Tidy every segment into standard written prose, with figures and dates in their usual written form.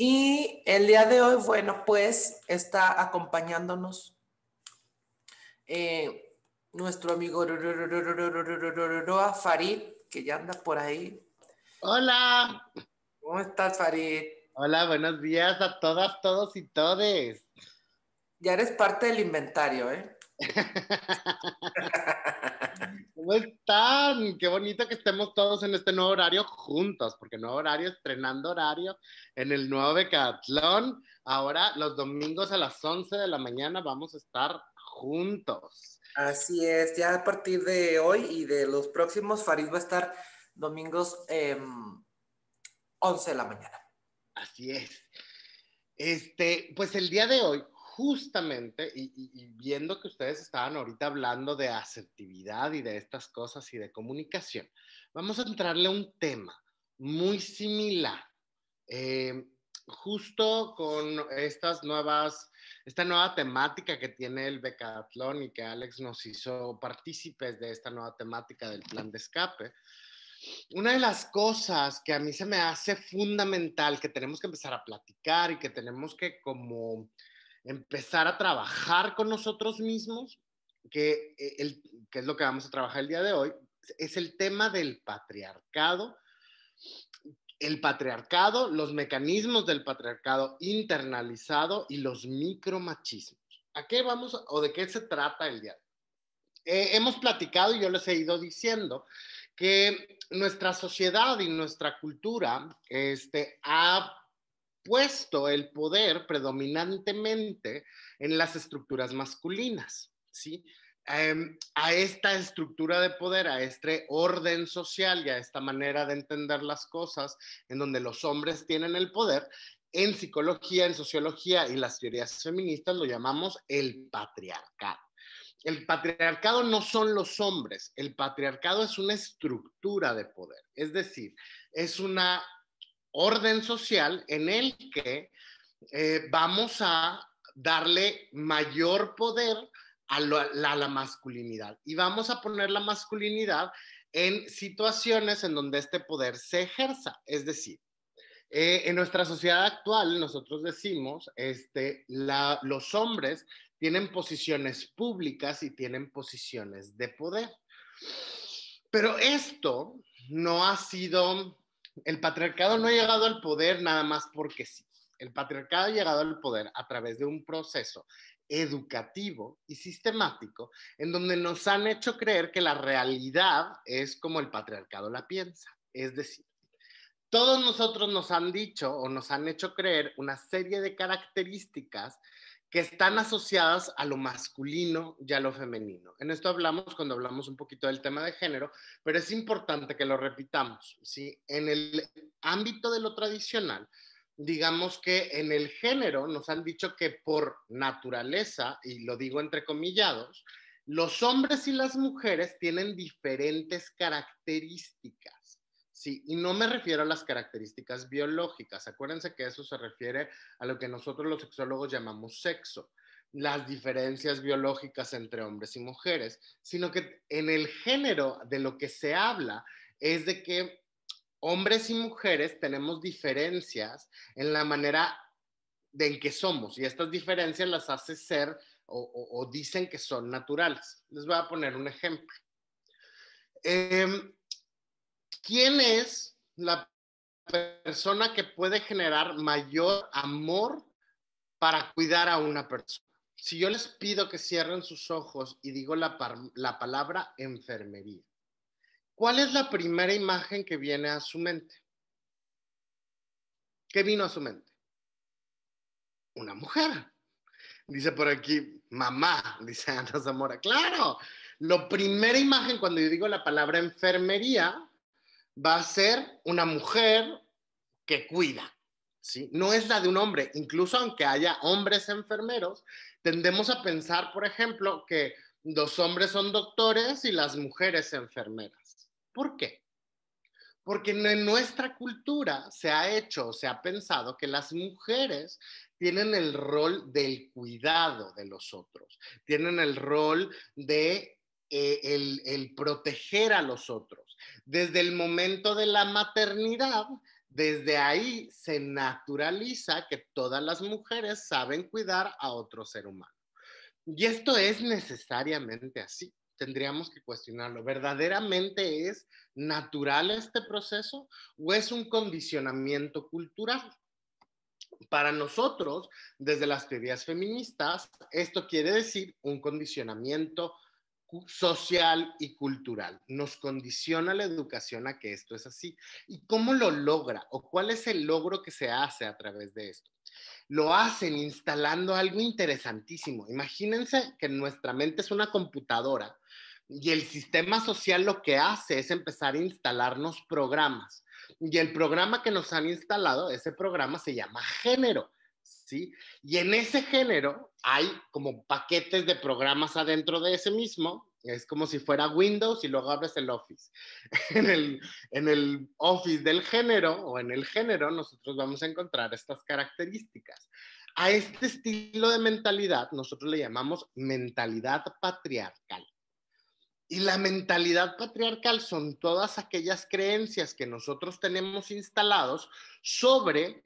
Y el día de hoy, bueno, pues está acompañándonos nuestro amigo Farid, que ya anda por ahí. Hola, ¿Cómo estás, Farid? hola, buenos días a todas, todos y todes. Ya eres parte del inventario, ¿eh? ¿Cómo están? Qué bonito que estemos todos en este nuevo horario juntos, porque nuevo horario, estrenando horario en el nuevo Becatlón. Ahora los domingos a las 11 de la mañana vamos a estar juntos. Así es, ya a partir de hoy y de los próximos, Farid va a estar domingos 11 de la mañana. Así es. Pues el día de hoy, justamente, y viendo que ustedes estaban ahorita hablando de asertividad y de estas cosas y de comunicación, vamos a entrarle a un tema muy similar, eh, justo con esta nueva temática que tiene el Becatlón y que Alex nos hizo partícipes de esta nueva temática del plan de escape. Una de las cosas que a mí se me hace fundamental, que tenemos que empezar a platicar y que tenemos que como empezar a trabajar con nosotros mismos, que es lo que vamos a trabajar el día de hoy, es el tema del patriarcado. El patriarcado, los mecanismos del patriarcado internalizado y los micromachismos. ¿A qué vamos o de qué se trata el día de hoy? Hemos platicado y yo les he ido diciendo que nuestra sociedad y nuestra cultura ha puesto el poder predominantemente en las estructuras masculinas, ¿sí? A esta estructura de poder, a este orden social y a esta manera de entender las cosas en donde los hombres tienen el poder, en psicología, en sociología y las teorías feministas lo llamamos el patriarcado. El patriarcado no son los hombres, el patriarcado es una estructura de poder, es decir, es una orden social en el que vamos a darle mayor poder a la masculinidad y vamos a poner la masculinidad en situaciones en donde este poder se ejerza, es decir, en nuestra sociedad actual, nosotros decimos, los hombres tienen posiciones públicas y tienen posiciones de poder. Pero esto no ha sido, el patriarcado no ha llegado al poder nada más porque sí. El patriarcado ha llegado al poder a través de un proceso educativo y sistemático en donde nos han hecho creer que la realidad es como el patriarcado la piensa. Es decir, todos nosotros nos han dicho o nos han hecho creer una serie de características que están asociadas a lo masculino y a lo femenino. En esto hablamos cuando hablamos un poquito del tema de género, pero es importante que lo repitamos, ¿sí? En el ámbito de lo tradicional, digamos que en el género nos han dicho que por naturaleza, y lo digo entrecomillados, los hombres y las mujeres tienen diferentes características. Sí, y no me refiero a las características biológicas. Acuérdense que eso se refiere a lo que nosotros los sexólogos llamamos sexo, las diferencias biológicas entre hombres y mujeres, sino que en el género de lo que se habla es de que hombres y mujeres tenemos diferencias en la manera de en que somos y estas diferencias las hace ser o dicen que son naturales. Les voy a poner un ejemplo. ¿Quién es la persona que puede generar mayor amor para cuidar a una persona? Si yo les pido que cierren sus ojos y digo la palabra enfermería, ¿cuál es la primera imagen que viene a su mente? ¿Qué vino a su mente? Una mujer. Dice por aquí, mamá, dice Ana Zamora. Claro, la primera imagen cuando yo digo la palabra enfermería va a ser una mujer que cuida, ¿sí? No es la de un hombre. Incluso aunque haya hombres enfermeros, tendemos a pensar, por ejemplo, que los hombres son doctores y las mujeres enfermeras. ¿Por qué? Porque en nuestra cultura se ha hecho, se ha pensado que las mujeres tienen el rol del cuidado de los otros, tienen el rol de el proteger a los otros. Desde el momento de la maternidad, desde ahí se naturaliza que todas las mujeres saben cuidar a otro ser humano. Y esto es necesariamente así. Tendríamos que cuestionarlo. ¿Verdaderamente es natural este proceso o es un condicionamiento cultural? Para nosotros, desde las teorías feministas, esto quiere decir un condicionamiento social y cultural. Nos condiciona la educación a que esto es así. ¿Y cómo lo logra? ¿O cuál es el logro que se hace a través de esto? Lo hacen instalando algo interesantísimo. Imagínense que nuestra mente es una computadora y el sistema social lo que hace es empezar a instalarnos programas. Y el programa que nos han instalado, ese programa se llama género, ¿sí? Y en ese género hay como paquetes de programas adentro de ese mismo. Es como si fuera Windows y luego abres el Office. En el Office del género o en el género nosotros vamos a encontrar estas características. A este estilo de mentalidad nosotros le llamamos mentalidad patriarcal. Y la mentalidad patriarcal son todas aquellas creencias que nosotros tenemos instalados sobre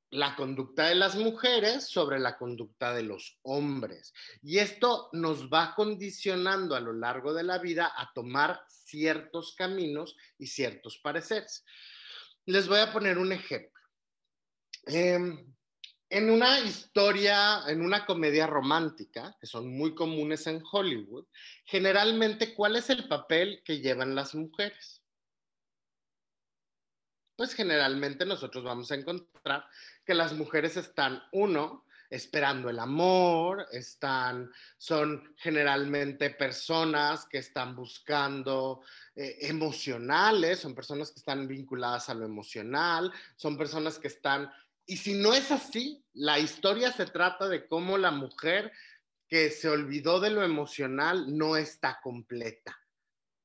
la conducta de las mujeres, sobre la conducta de los hombres. Y esto nos va condicionando a lo largo de la vida a tomar ciertos caminos y ciertos pareceres. Les voy a poner un ejemplo. En una historia, en una comedia romántica, que son muy comunes en Hollywood, generalmente, ¿cuál es el papel que llevan las mujeres? Pues generalmente nosotros vamos a encontrar que las mujeres están, uno, esperando el amor, son generalmente personas que están buscando emocionales, son personas que están vinculadas a lo emocional, son personas que están. Y si no es así, la historia se trata de cómo la mujer que se olvidó de lo emocional no está completa,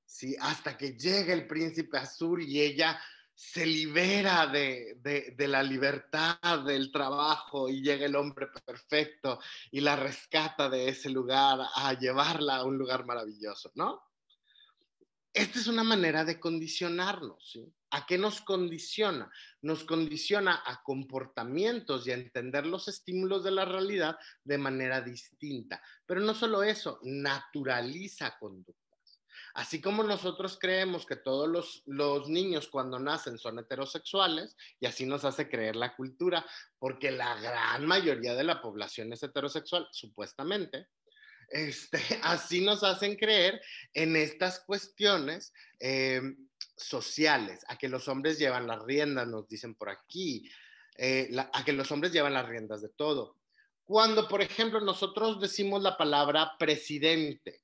¿sí? Hasta que llega el príncipe azul y ella se libera de la libertad del trabajo y llega el hombre perfecto y la rescata de ese lugar a llevarla a un lugar maravilloso, ¿no? Esta es una manera de condicionarnos, ¿sí? ¿A qué nos condiciona? Nos condiciona a comportamientos y a entender los estímulos de la realidad de manera distinta. Pero no solo eso, naturaliza conductas. Así como nosotros creemos que todos los niños cuando nacen son heterosexuales, y así nos hace creer la cultura, porque la gran mayoría de la población es heterosexual, supuestamente, así nos hacen creer en estas cuestiones sociales, a que los hombres llevan las riendas, nos dicen por aquí, a que los hombres llevan las riendas de todo. Cuando, por ejemplo, nosotros decimos la palabra presidente,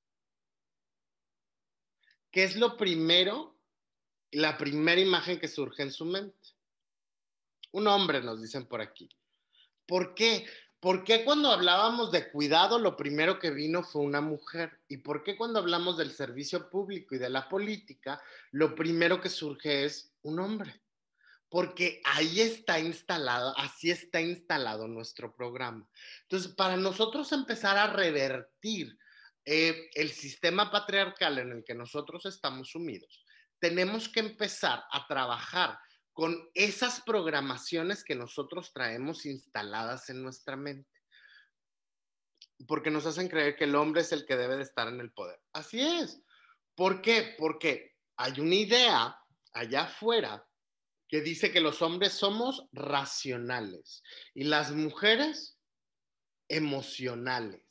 ¿qué es lo primero, la primera imagen que surge en su mente? Un hombre, nos dicen por aquí. ¿Por qué? ¿Por qué cuando hablábamos de cuidado lo primero que vino fue una mujer? ¿Y por qué cuando hablamos del servicio público y de la política lo primero que surge es un hombre? Porque ahí está instalado, así está instalado nuestro programa. Entonces, para nosotros empezar a revertir el sistema patriarcal en el que nosotros estamos sumidos, tenemos que empezar a trabajar con esas programaciones que nosotros traemos instaladas en nuestra mente, porque nos hacen creer que el hombre es el que debe de estar en el poder. Así es. ¿Por qué? Porque hay una idea allá afuera que dice que los hombres somos racionales y las mujeres emocionales.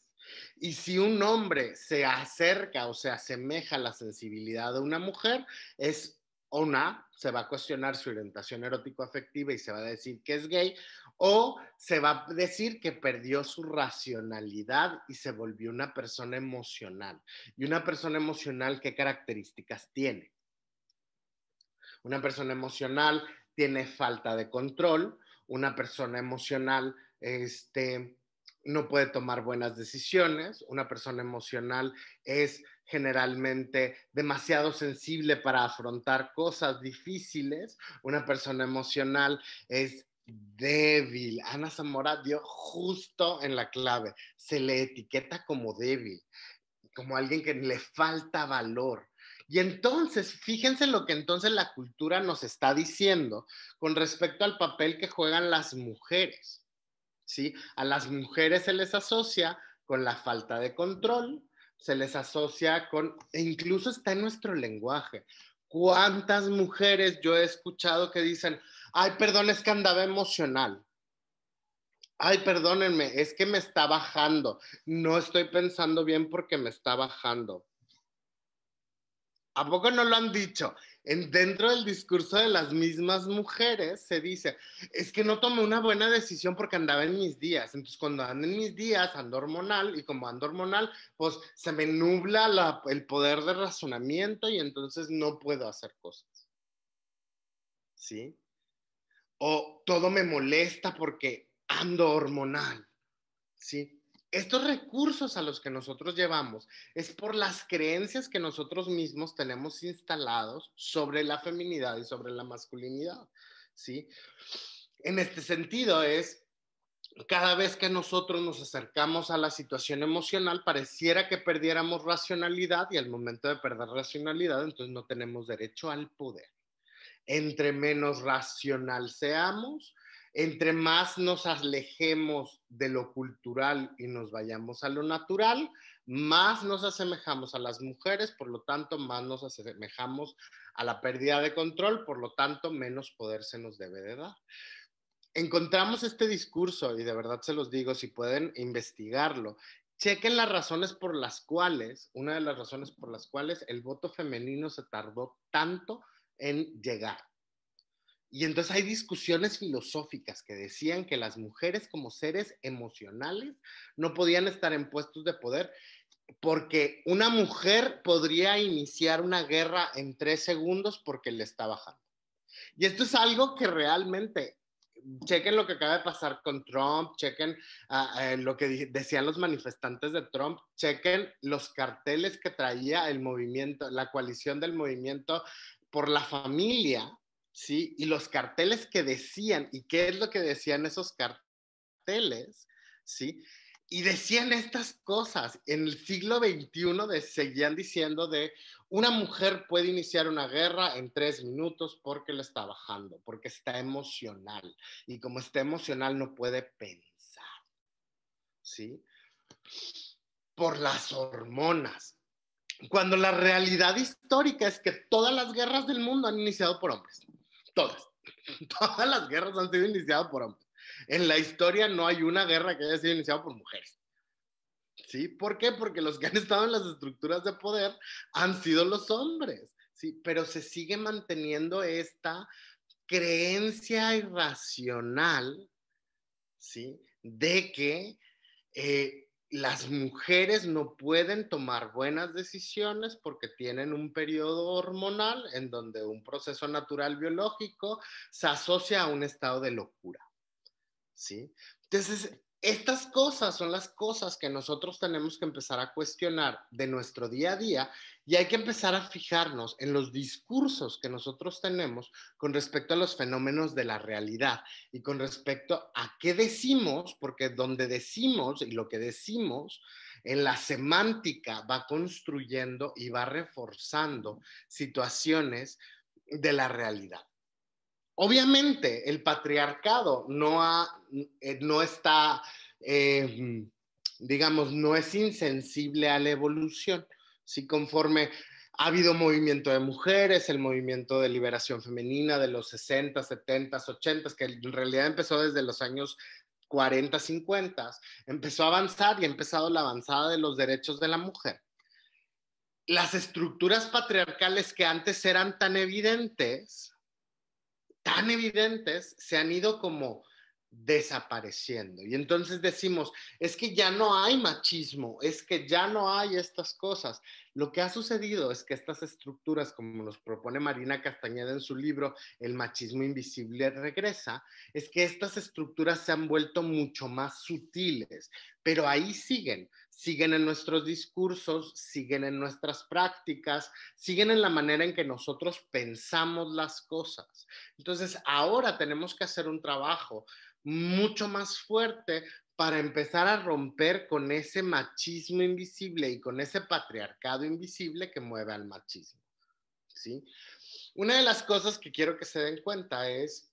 Y si un hombre se acerca o se asemeja a la sensibilidad de una mujer, se va a cuestionar su orientación erótico-afectiva y se va a decir que es gay, o se va a decir que perdió su racionalidad y se volvió una persona emocional. Y una persona emocional, ¿qué características tiene? Una persona emocional tiene falta de control, una persona emocional no puede tomar buenas decisiones, una persona emocional es generalmente demasiado sensible para afrontar cosas difíciles, una persona emocional es débil. Ana Zamora dio justo en la clave, se le etiqueta como débil, como alguien que le falta valor. Y entonces, fíjense lo que entonces la cultura nos está diciendo con respecto al papel que juegan las mujeres, ¿sí? A las mujeres se les asocia con la falta de control, se les asocia con, e incluso está en nuestro lenguaje. ¿Cuántas mujeres yo he escuchado que dicen, ay, perdón, es que andaba emocional? Ay, perdónenme, es que me está bajando. No estoy pensando bien porque me está bajando. ¿A poco no lo han dicho? Dentro del discurso de las mismas mujeres se dice, es que no tomé una buena decisión porque andaba en mis días. Entonces, cuando ando en mis días, ando hormonal, y como ando hormonal, pues se me nubla el poder de razonamiento y entonces no puedo hacer cosas. ¿Sí? O todo me molesta porque ando hormonal. ¿Sí? Estos recursos a los que nosotros llevamos es por las creencias que nosotros mismos tenemos instalados sobre la feminidad y sobre la masculinidad, ¿sí? En este sentido es, cada vez que nosotros nos acercamos a la situación emocional, pareciera que perdiéramos racionalidad y al momento de perder racionalidad, entonces no tenemos derecho al poder. Entre menos racional seamos, entre más nos alejemos de lo cultural y nos vayamos a lo natural, más nos asemejamos a las mujeres, por lo tanto, más nos asemejamos a la pérdida de control, por lo tanto, menos poder se nos debe de dar. Encontramos este discurso, y de verdad se los digo, si pueden investigarlo, chequen las razones por las cuales, una de las razones por las cuales el voto femenino se tardó tanto en llegar. Y entonces hay discusiones filosóficas que decían que las mujeres como seres emocionales no podían estar en puestos de poder porque una mujer podría iniciar una guerra en 3 segundos porque le está bajando. Y esto es algo que realmente, chequen lo que acaba de pasar con Trump, chequen lo que decían los manifestantes de Trump, chequen los carteles que traía el movimiento, la coalición del movimiento por la familia, ¿sí? Y los carteles que decían, ¿y qué es lo que decían esos carteles? ¿Sí? Y decían estas cosas. En el siglo XXI seguían diciendo de una mujer puede iniciar una guerra en 3 minutos porque le está bajando, porque está emocional. Y como está emocional no puede pensar. ¿Sí? Por las hormonas. Cuando la realidad histórica es que todas las guerras del mundo han iniciado por hombres. Todas. Todas las guerras han sido iniciadas por hombres. En la historia no hay una guerra que haya sido iniciada por mujeres. ¿Sí? ¿Por qué? Porque los que han estado en las estructuras de poder han sido los hombres, ¿sí? Pero se sigue manteniendo esta creencia irracional, ¿sí? De que las mujeres no pueden tomar buenas decisiones porque tienen un periodo hormonal en donde un proceso natural biológico se asocia a un estado de locura, ¿sí? Entonces, estas cosas son las cosas que nosotros tenemos que empezar a cuestionar de nuestro día a día y hay que empezar a fijarnos en los discursos que nosotros tenemos con respecto a los fenómenos de la realidad y con respecto a qué decimos, porque donde decimos y lo que decimos en la semántica va construyendo y va reforzando situaciones de la realidad. Obviamente, el patriarcado no está, digamos, no es insensible a la evolución. ¿Sí? Conforme ha habido movimiento de mujeres, el movimiento de liberación femenina de los 60, 70, 80, que en realidad empezó desde los años 40, 50, empezó a avanzar y ha empezado la avanzada de los derechos de la mujer. Las estructuras patriarcales que antes eran tan evidentes, se han ido como desapareciendo. Y entonces decimos, es que ya no hay machismo, es que ya no hay estas cosas. Lo que ha sucedido es que estas estructuras, como nos propone Marina Castañeda en su libro El machismo invisible regresa, es que estas estructuras se han vuelto mucho más sutiles, pero ahí siguen en nuestros discursos, siguen en nuestras prácticas, siguen en la manera en que nosotros pensamos las cosas. Entonces, ahora tenemos que hacer un trabajo mucho más fuerte para empezar a romper con ese machismo invisible y con ese patriarcado invisible que mueve al machismo. ¿sí? Una de las cosas que quiero que se den cuenta es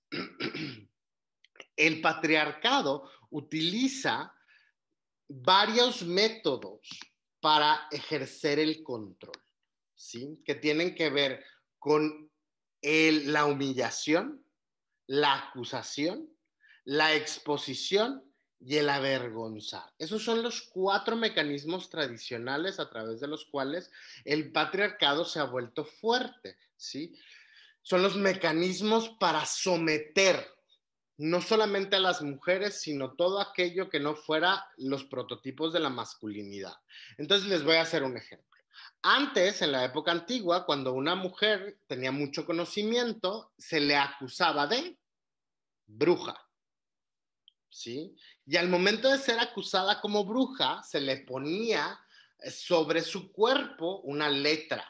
el patriarcado utiliza varios métodos para ejercer el control, ¿sí? Que tienen que ver con la humillación, la acusación, la exposición y el avergonzar. Esos son los 4 mecanismos tradicionales a través de los cuales el patriarcado se ha vuelto fuerte, ¿sí? Son los mecanismos para someter no solamente a las mujeres, sino todo aquello que no fuera los prototipos de la masculinidad. Entonces les voy a hacer un ejemplo. Antes, en la época antigua, cuando una mujer tenía mucho conocimiento, se le acusaba de bruja, ¿sí? Y al momento de ser acusada como bruja, se le ponía sobre su cuerpo una letra,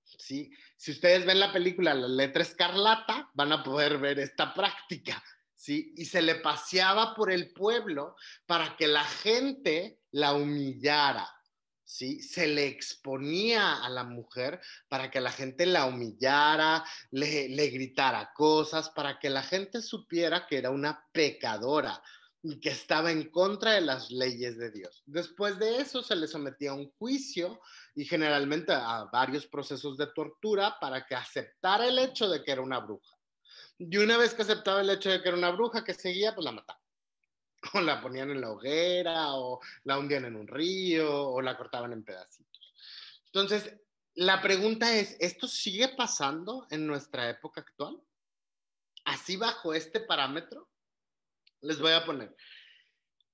¿sí? Si ustedes ven la película La Letra Escarlata, van a poder ver esta práctica, ¿sí? Y se le paseaba por el pueblo para que la gente la humillara, ¿sí? Se le exponía a la mujer para que la gente la humillara, le gritara cosas, para que la gente supiera que era una pecadora y que estaba en contra de las leyes de Dios. Después de eso se le sometía a un juicio y generalmente a varios procesos de tortura para que aceptara el hecho de que era una bruja. Y una vez que aceptaba el hecho de que era una bruja, que seguía, pues la mataban. O la ponían en la hoguera, o la hundían en un río, o la cortaban en pedacitos. Entonces, la pregunta es, ¿esto sigue pasando en nuestra época actual? ¿Así bajo este parámetro? Les voy a poner.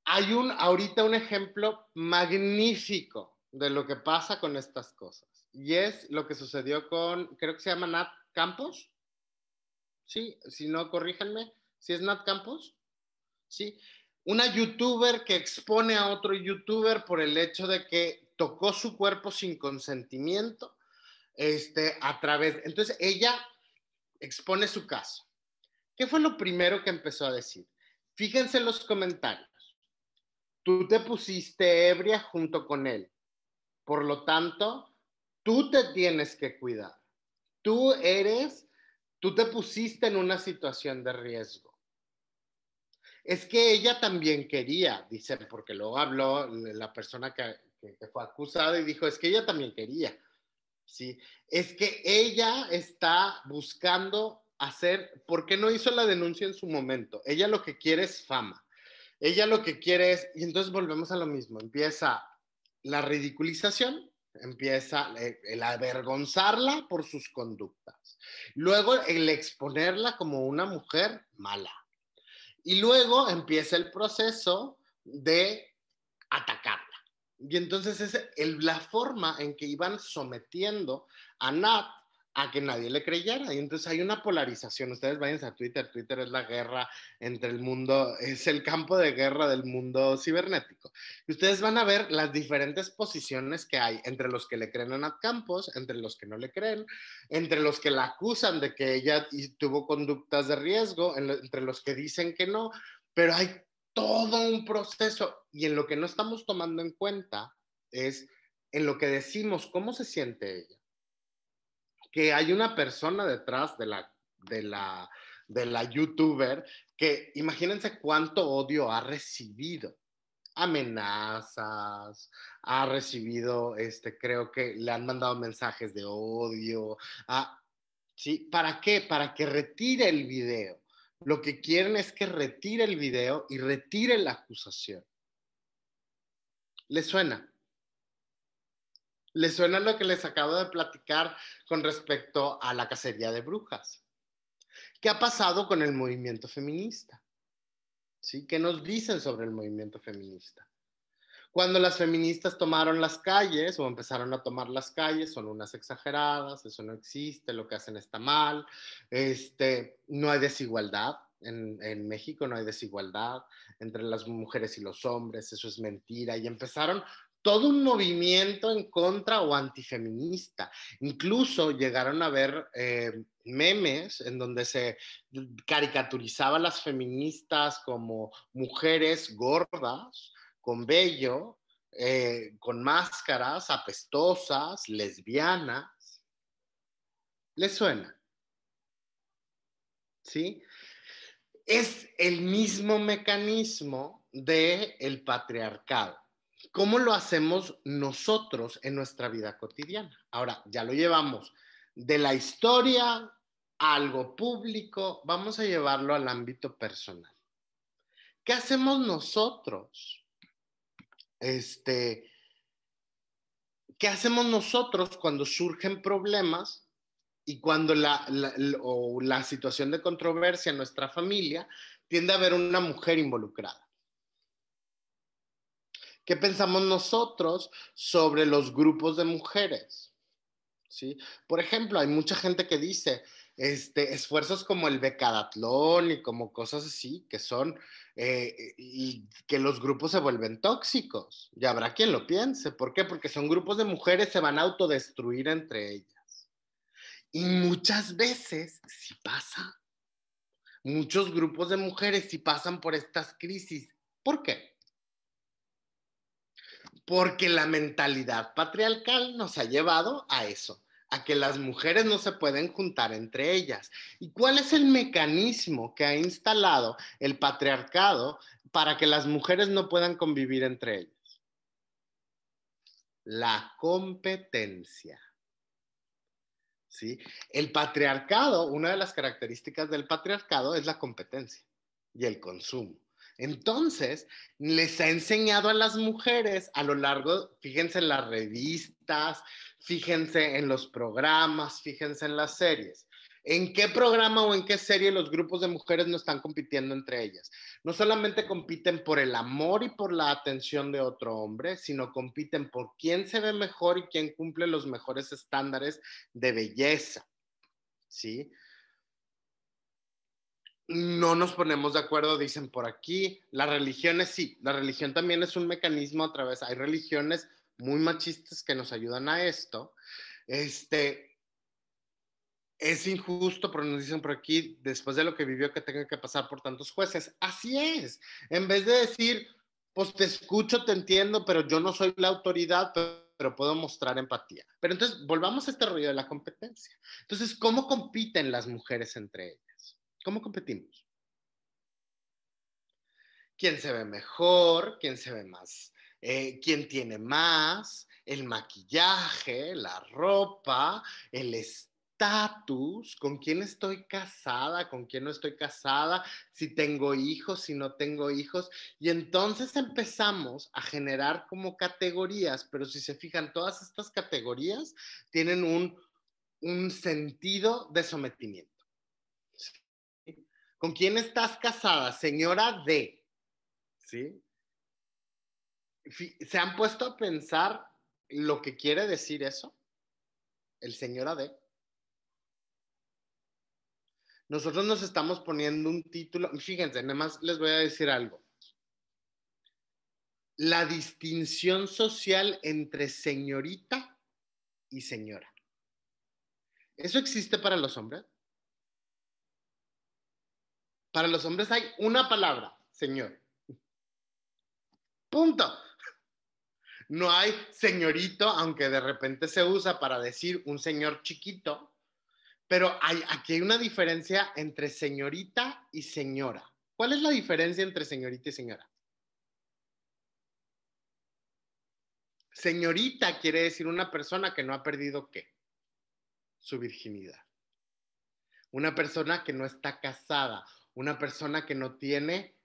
Hay ahorita un ejemplo magnífico de lo que pasa con estas cosas. Y es lo que sucedió con, creo que se llama Nat Campos. Sí, si no, corríjanme. ¿Si es Nat Campos? Sí. Una youtuber que expone a otro youtuber por el hecho de que tocó su cuerpo sin consentimiento, a través. Entonces ella expone su caso. ¿Qué fue lo primero que empezó a decir? Fíjense en los comentarios. Tú te pusiste ebria junto con él. Por lo tanto, tú te tienes que cuidar. Tú te pusiste en una situación de riesgo. Es que ella también quería, dice, porque luego habló la persona que fue acusada y dijo, es que ella también quería, ¿sí? Es que ella está buscando hacer, ¿por qué no hizo la denuncia en su momento? Ella lo que quiere es fama. Ella lo que quiere es, y entonces volvemos a lo mismo, empieza la ridiculización, empieza el avergonzarla por sus conductas, luego el exponerla como una mujer mala, y luego empieza el proceso de atacarla. Y entonces es la forma en que iban sometiendo a Nat a que nadie le creyera. Y entonces hay una polarización. Ustedes váyanse a Twitter. Twitter es la guerra entre el mundo, es el campo de guerra del mundo cibernético. Y ustedes van a ver las diferentes posiciones que hay entre los que le creen a Nat Campos, entre los que no le creen, entre los que la acusan de que ella tuvo conductas de riesgo, entre los que dicen que no, pero hay todo un proceso y en lo que no estamos tomando en cuenta es en lo que decimos, cómo se siente ella, que hay una persona detrás de la youtuber que imagínense cuánto odio ha recibido, amenazas, ha recibido, creo que le han mandado mensajes de odio, ¿sí? ¿Para qué? Para que retire el video. Lo que quieren es que retire el video y retire la acusación. ¿Les suena? ¿Les suena lo que les acabo de platicar con respecto a la cacería de brujas? ¿Qué ha pasado con el movimiento feminista? ¿Sí? ¿Qué nos dicen sobre el movimiento feminista? Cuando las feministas tomaron las calles o empezaron a tomar las calles, son unas exageradas, eso no existe, lo que hacen está mal, no hay desigualdad, en México no hay desigualdad entre las mujeres y los hombres, eso es mentira, y empezaron todo un movimiento en contra o antifeminista. Incluso llegaron a ver memes en donde se caricaturizaba a las feministas como mujeres gordas, con vello, con máscaras, apestosas, lesbianas. ¿Les suena? ¿Sí? Es el mismo mecanismo del patriarcado. ¿Cómo lo hacemos nosotros en nuestra vida cotidiana? Ahora, ya lo llevamos de la historia a algo público, vamos a llevarlo al ámbito personal. ¿Qué hacemos nosotros? ¿Qué hacemos nosotros cuando surgen problemas y cuando la situación de controversia en nuestra familia tiende a haber una mujer involucrada? ¿Qué pensamos nosotros sobre los grupos de mujeres? ¿Sí? Por ejemplo, hay mucha gente que dice esfuerzos como el Decathlon y como cosas así, que son, y que los grupos se vuelven tóxicos. Y habrá quien lo piense. ¿Por qué? Porque son grupos de mujeres, se van a autodestruir entre ellas. Y muchas veces sí pasa. Muchos grupos de mujeres sí pasan por estas crisis. ¿Por qué? Porque la mentalidad patriarcal nos ha llevado a eso, a que las mujeres no se pueden juntar entre ellas. ¿Y cuál es el mecanismo que ha instalado el patriarcado para que las mujeres no puedan convivir entre ellas? La competencia. ¿Sí? El patriarcado, una de las características del patriarcado es la competencia y el consumo. Entonces, les ha enseñado a las mujeres a lo largo, fíjense en las revistas, fíjense en los programas, fíjense en las series. ¿En qué programa o en qué serie los grupos de mujeres no están compitiendo entre ellas? No solamente compiten por el amor y por la atención de otro hombre, sino compiten por quién se ve mejor y quién cumple los mejores estándares de belleza, ¿sí? No nos ponemos de acuerdo, dicen por aquí. Las religiones sí, la religión también es un mecanismo a través, hay religiones muy machistas que nos ayudan a esto. Es injusto, pero nos dicen por aquí, después de lo que vivió, que tenga que pasar por tantos jueces. Así es. En vez de decir, pues te escucho, te entiendo, pero yo no soy la autoridad, pero puedo mostrar empatía. Pero entonces, volvamos a este rollo de la competencia. Entonces, ¿cómo compiten las mujeres entre ellas? ¿Cómo competimos? ¿Quién se ve mejor? ¿Quién se ve más? ¿Quién tiene más? El maquillaje, la ropa, el estatus, con quién estoy casada, con quién no estoy casada, si tengo hijos, si no tengo hijos. Y entonces empezamos a generar como categorías, pero si se fijan, todas estas categorías tienen un sentido de sometimiento. ¿Sí? ¿Con quién estás casada? Señora D. ¿Sí? ¿Se han puesto a pensar lo que quiere decir eso? El señor AD. Nosotros nos estamos poniendo un título. Fíjense, nada más les voy a decir algo. La distinción social entre señorita y señora. ¿Eso existe para los hombres? Para los hombres hay una palabra, señor. Punto. No hay señorito, aunque de repente se usa para decir un señor chiquito, pero aquí hay una diferencia entre señorita y señora. ¿Cuál es la diferencia entre señorita y señora? Señorita quiere decir una persona que no ha perdido ¿qué? Su virginidad. Una persona que no está casada, una persona que no tiene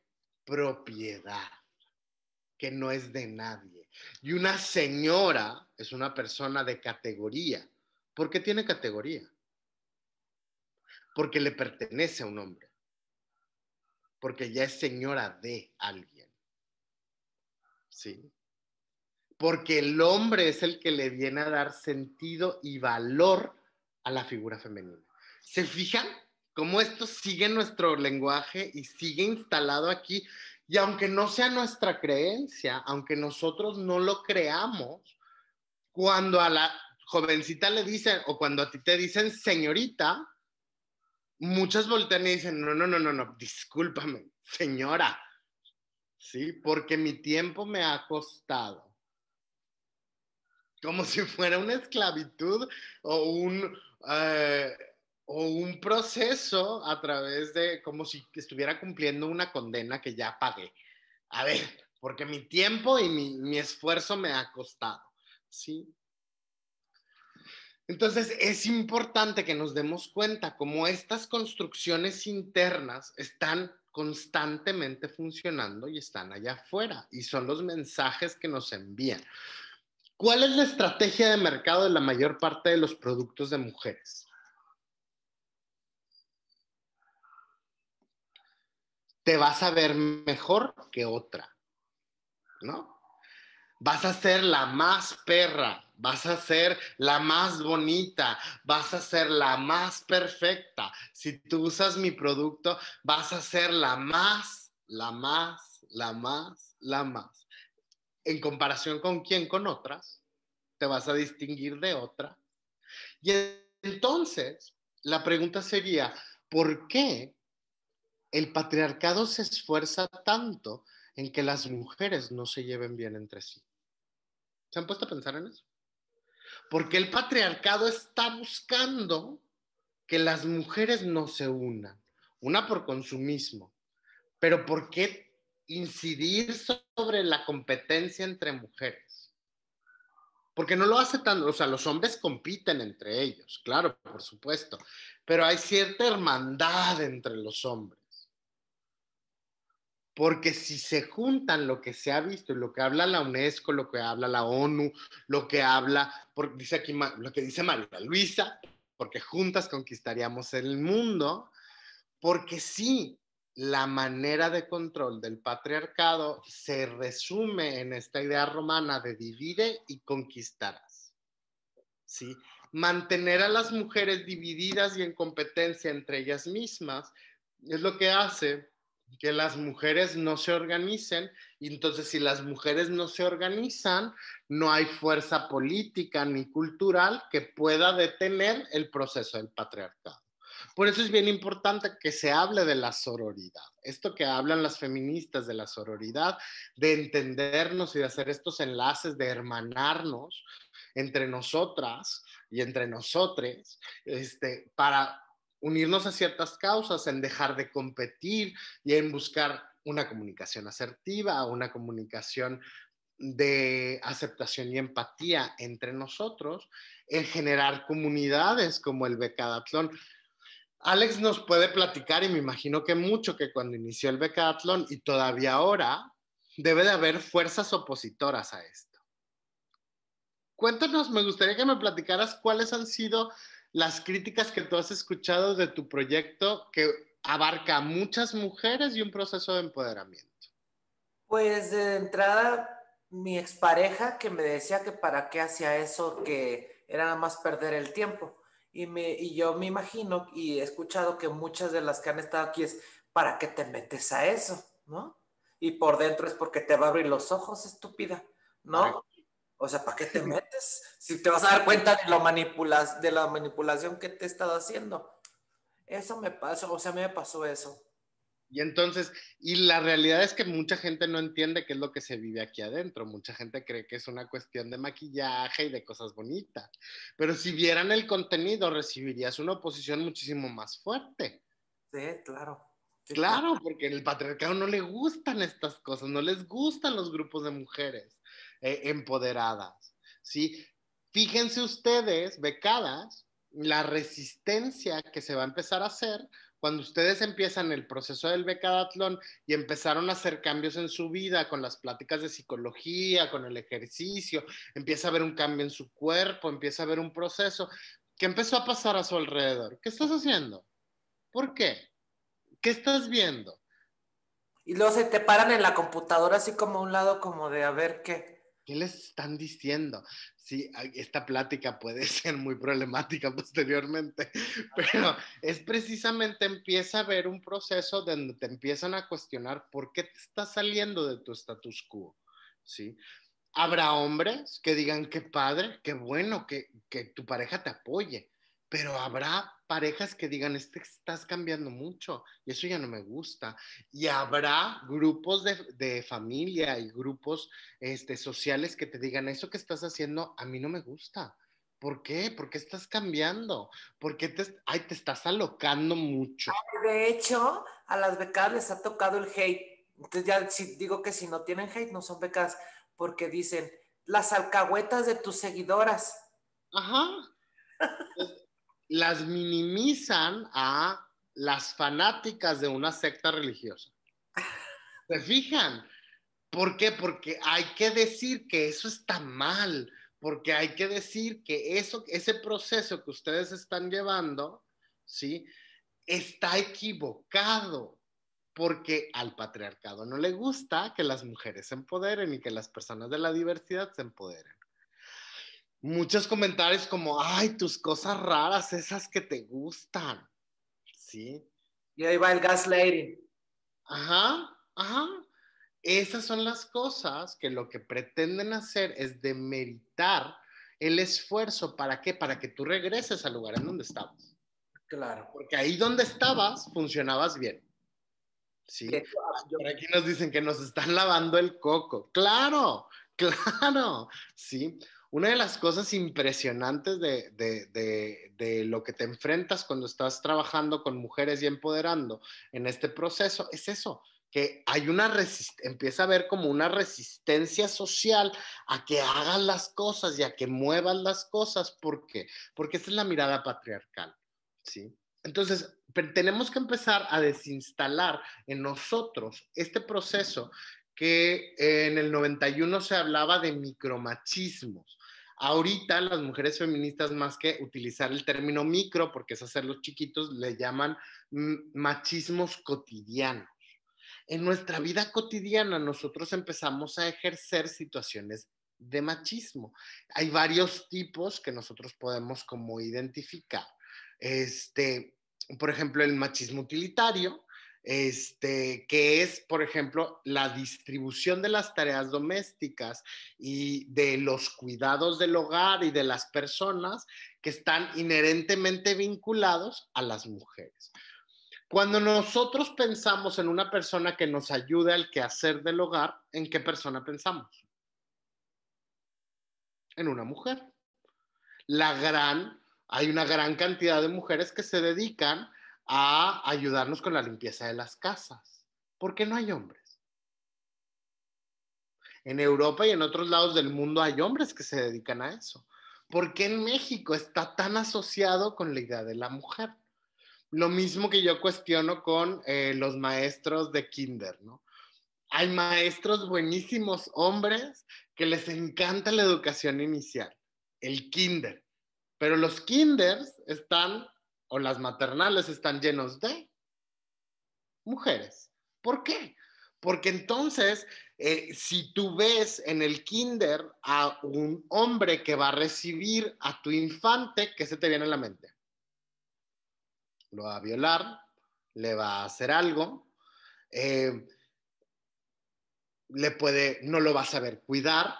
propiedad, que no es de nadie. Y una señora es una persona de categoría. ¿Por qué tiene categoría? Porque le pertenece a un hombre, porque ya es señora de alguien, ¿sí? Porque el hombre es el que le viene a dar sentido y valor a la figura femenina. ¿Se fijan cómo esto sigue en nuestro lenguaje y sigue instalado aquí? Y aunque no sea nuestra creencia, aunque nosotros no lo creamos, cuando a la jovencita le dicen, o cuando a ti te dicen señorita, muchas voltean y dicen, no, no, no, no, no, discúlpame, señora, ¿sí? Porque mi tiempo me ha costado. como si fuera una esclavitud o un, eh, o un proceso a través de, como si estuviera cumpliendo una condena que ya pagué. A ver, porque mi tiempo y mi esfuerzo me ha costado, ¿sí? Entonces es importante que nos demos cuenta cómo estas construcciones internas están constantemente funcionando y están allá afuera y son los mensajes que nos envían. ¿Cuál es la estrategia de mercado de la mayor parte de los productos de mujeres? Te vas a ver mejor que otra, ¿no? Vas a ser la más perra, vas a ser la más bonita, vas a ser la más perfecta. Si tú usas mi producto, vas a ser la más, la más, la más, la más. En comparación con quién, con otras, te vas a distinguir de otra. Y entonces, la pregunta sería, ¿por qué el patriarcado se esfuerza tanto en que las mujeres no se lleven bien entre sí? ¿Se han puesto a pensar en eso? Porque el patriarcado está buscando que las mujeres no se unan. Una por consumismo, pero ¿por qué incidir sobre la competencia entre mujeres? Porque no lo hace tan, o sea, los hombres compiten entre ellos, claro, por supuesto, pero hay cierta hermandad entre los hombres. Porque si se juntan lo que se ha visto, lo que habla la UNESCO, lo que habla la ONU, lo que habla, dice aquí lo que dice María Luisa, porque juntas conquistaríamos el mundo, porque sí, la manera de control del patriarcado se resume en esta idea romana de divide y conquistarás. ¿Sí? Mantener a las mujeres divididas y en competencia entre ellas mismas es lo que hace que las mujeres no se organicen, y entonces si las mujeres no se organizan, no hay fuerza política ni cultural que pueda detener el proceso del patriarcado. Por eso es bien importante que se hable de la sororidad. Esto que hablan las feministas de la sororidad, de entendernos y de hacer estos enlaces, de hermanarnos entre nosotras y entre nosotres, para unirnos a ciertas causas, en dejar de competir y en buscar una comunicación asertiva, una comunicación de aceptación y empatía entre nosotros, en generar comunidades como el Becadatlón. Alex nos puede platicar, y me imagino que mucho, que cuando inició el Becadatlón y todavía ahora, debe de haber fuerzas opositoras a esto. Cuéntanos, me gustaría que me platicaras cuáles han sido las críticas que tú has escuchado de tu proyecto que abarca a muchas mujeres y un proceso de empoderamiento. Pues de entrada, mi expareja que me decía que para qué hacía eso, que era nada más perder el tiempo. Y yo me imagino y he escuchado que muchas de las que han estado aquí es, ¿para qué te metes a eso? ¿No? Y por dentro es porque te va a abrir los ojos, estúpida, ¿Para ¿no? O sea, ¿para qué te metes? Si te vas a dar cuenta de, de la manipulación que te he estado haciendo. Eso me pasó, o sea, a mí me pasó eso. Y entonces, y la realidad es que mucha gente no entiende qué es lo que se vive aquí adentro. Mucha gente cree que es una cuestión de maquillaje y de cosas bonitas. Pero si vieran el contenido, recibirías una oposición muchísimo más fuerte. Sí, claro. Sí, claro. Claro, porque en el patriarcado no le gustan estas cosas, no les gustan los grupos de mujeres empoderadas, ¿sí? Fíjense ustedes, becadas, la resistencia que se va a empezar a hacer cuando ustedes empiezan el proceso del becadatlón y empezaron a hacer cambios en su vida con las pláticas de psicología, con el ejercicio, empieza a haber un cambio en su cuerpo, empieza a haber un proceso. ¿Qué empezó a pasar a su alrededor? ¿Qué estás haciendo? ¿Por qué? ¿Qué estás viendo? Y luego se te paran en la computadora así como a un lado como de a ver qué. ¿Qué les están diciendo? Sí, esta plática puede ser muy problemática posteriormente, pero es precisamente empieza a haber un proceso donde te empiezan a cuestionar por qué te estás saliendo de tu status quo, ¿sí? Habrá hombres que digan qué padre, qué bueno que tu pareja te apoye, pero habrá parejas que digan, estás cambiando mucho y eso ya no me gusta. Y habrá grupos de familia y grupos sociales que te digan, eso que estás haciendo a mí no me gusta. ¿Por qué? ¿Por qué estás cambiando? ¿Por qué te estás alocando mucho? De hecho, a las becadas les ha tocado el hate. Entonces ya digo que si no tienen hate, no son becadas, porque dicen las alcahuetas de tus seguidoras. Ajá. Las minimizan a las fanáticas de una secta religiosa. ¿Se fijan? ¿Por qué? Porque hay que decir que eso está mal, porque hay que decir que ese proceso que ustedes están llevando, ¿sí? Está equivocado, porque al patriarcado no le gusta que las mujeres se empoderen y que las personas de la diversidad se empoderen. Muchos comentarios como, ay, tus cosas raras, esas que te gustan, ¿sí? Y ahí va el gaslighting. Ajá, ajá. Esas son las cosas que lo que pretenden hacer es demeritar el esfuerzo. ¿Para qué? Para que tú regreses al lugar en donde estabas. Claro. Porque ahí donde estabas funcionabas bien. ¿Sí? Por aquí nos dicen que nos están lavando el coco. Claro, claro. ¿Sí? Una de las cosas impresionantes de lo que te enfrentas cuando estás trabajando con mujeres y empoderando en este proceso es eso, que hay empieza a haber como una resistencia social a que hagas las cosas y a que muevas las cosas. ¿Por qué? Porque esta es la mirada patriarcal, ¿sí? Entonces, tenemos que empezar a desinstalar en nosotros este proceso que en el 91 se hablaba de micromachismos. Ahorita las mujeres feministas, más que utilizar el término micro, porque es hacerlos chiquitos, le llaman machismos cotidianos. En nuestra vida cotidiana nosotros empezamos a ejercer situaciones de machismo. Hay varios tipos que nosotros podemos como identificar. Por ejemplo, el machismo utilitario, que es, por ejemplo, la distribución de las tareas domésticas y de los cuidados del hogar y de las personas que están inherentemente vinculados a las mujeres. Cuando nosotros pensamos en una persona que nos ayude al quehacer del hogar, ¿en qué persona pensamos? En una mujer. Hay una gran cantidad de mujeres que se dedican a ayudarnos con la limpieza de las casas. ¿Por qué no hay hombres? En Europa y en otros lados del mundo hay hombres que se dedican a eso. ¿Por qué en México está tan asociado con la idea de la mujer? Lo mismo que yo cuestiono con los maestros de kinder, ¿no? Hay maestros buenísimos, hombres, que les encanta la educación inicial, el kinder. Pero los kinders están, o las maternales están llenos de mujeres. ¿Por qué? Porque entonces, si tú ves en el kinder a un hombre que va a recibir a tu infante, ¿qué se te viene a la mente? Lo va a violar, le va a hacer algo, eh, no lo va a saber cuidar,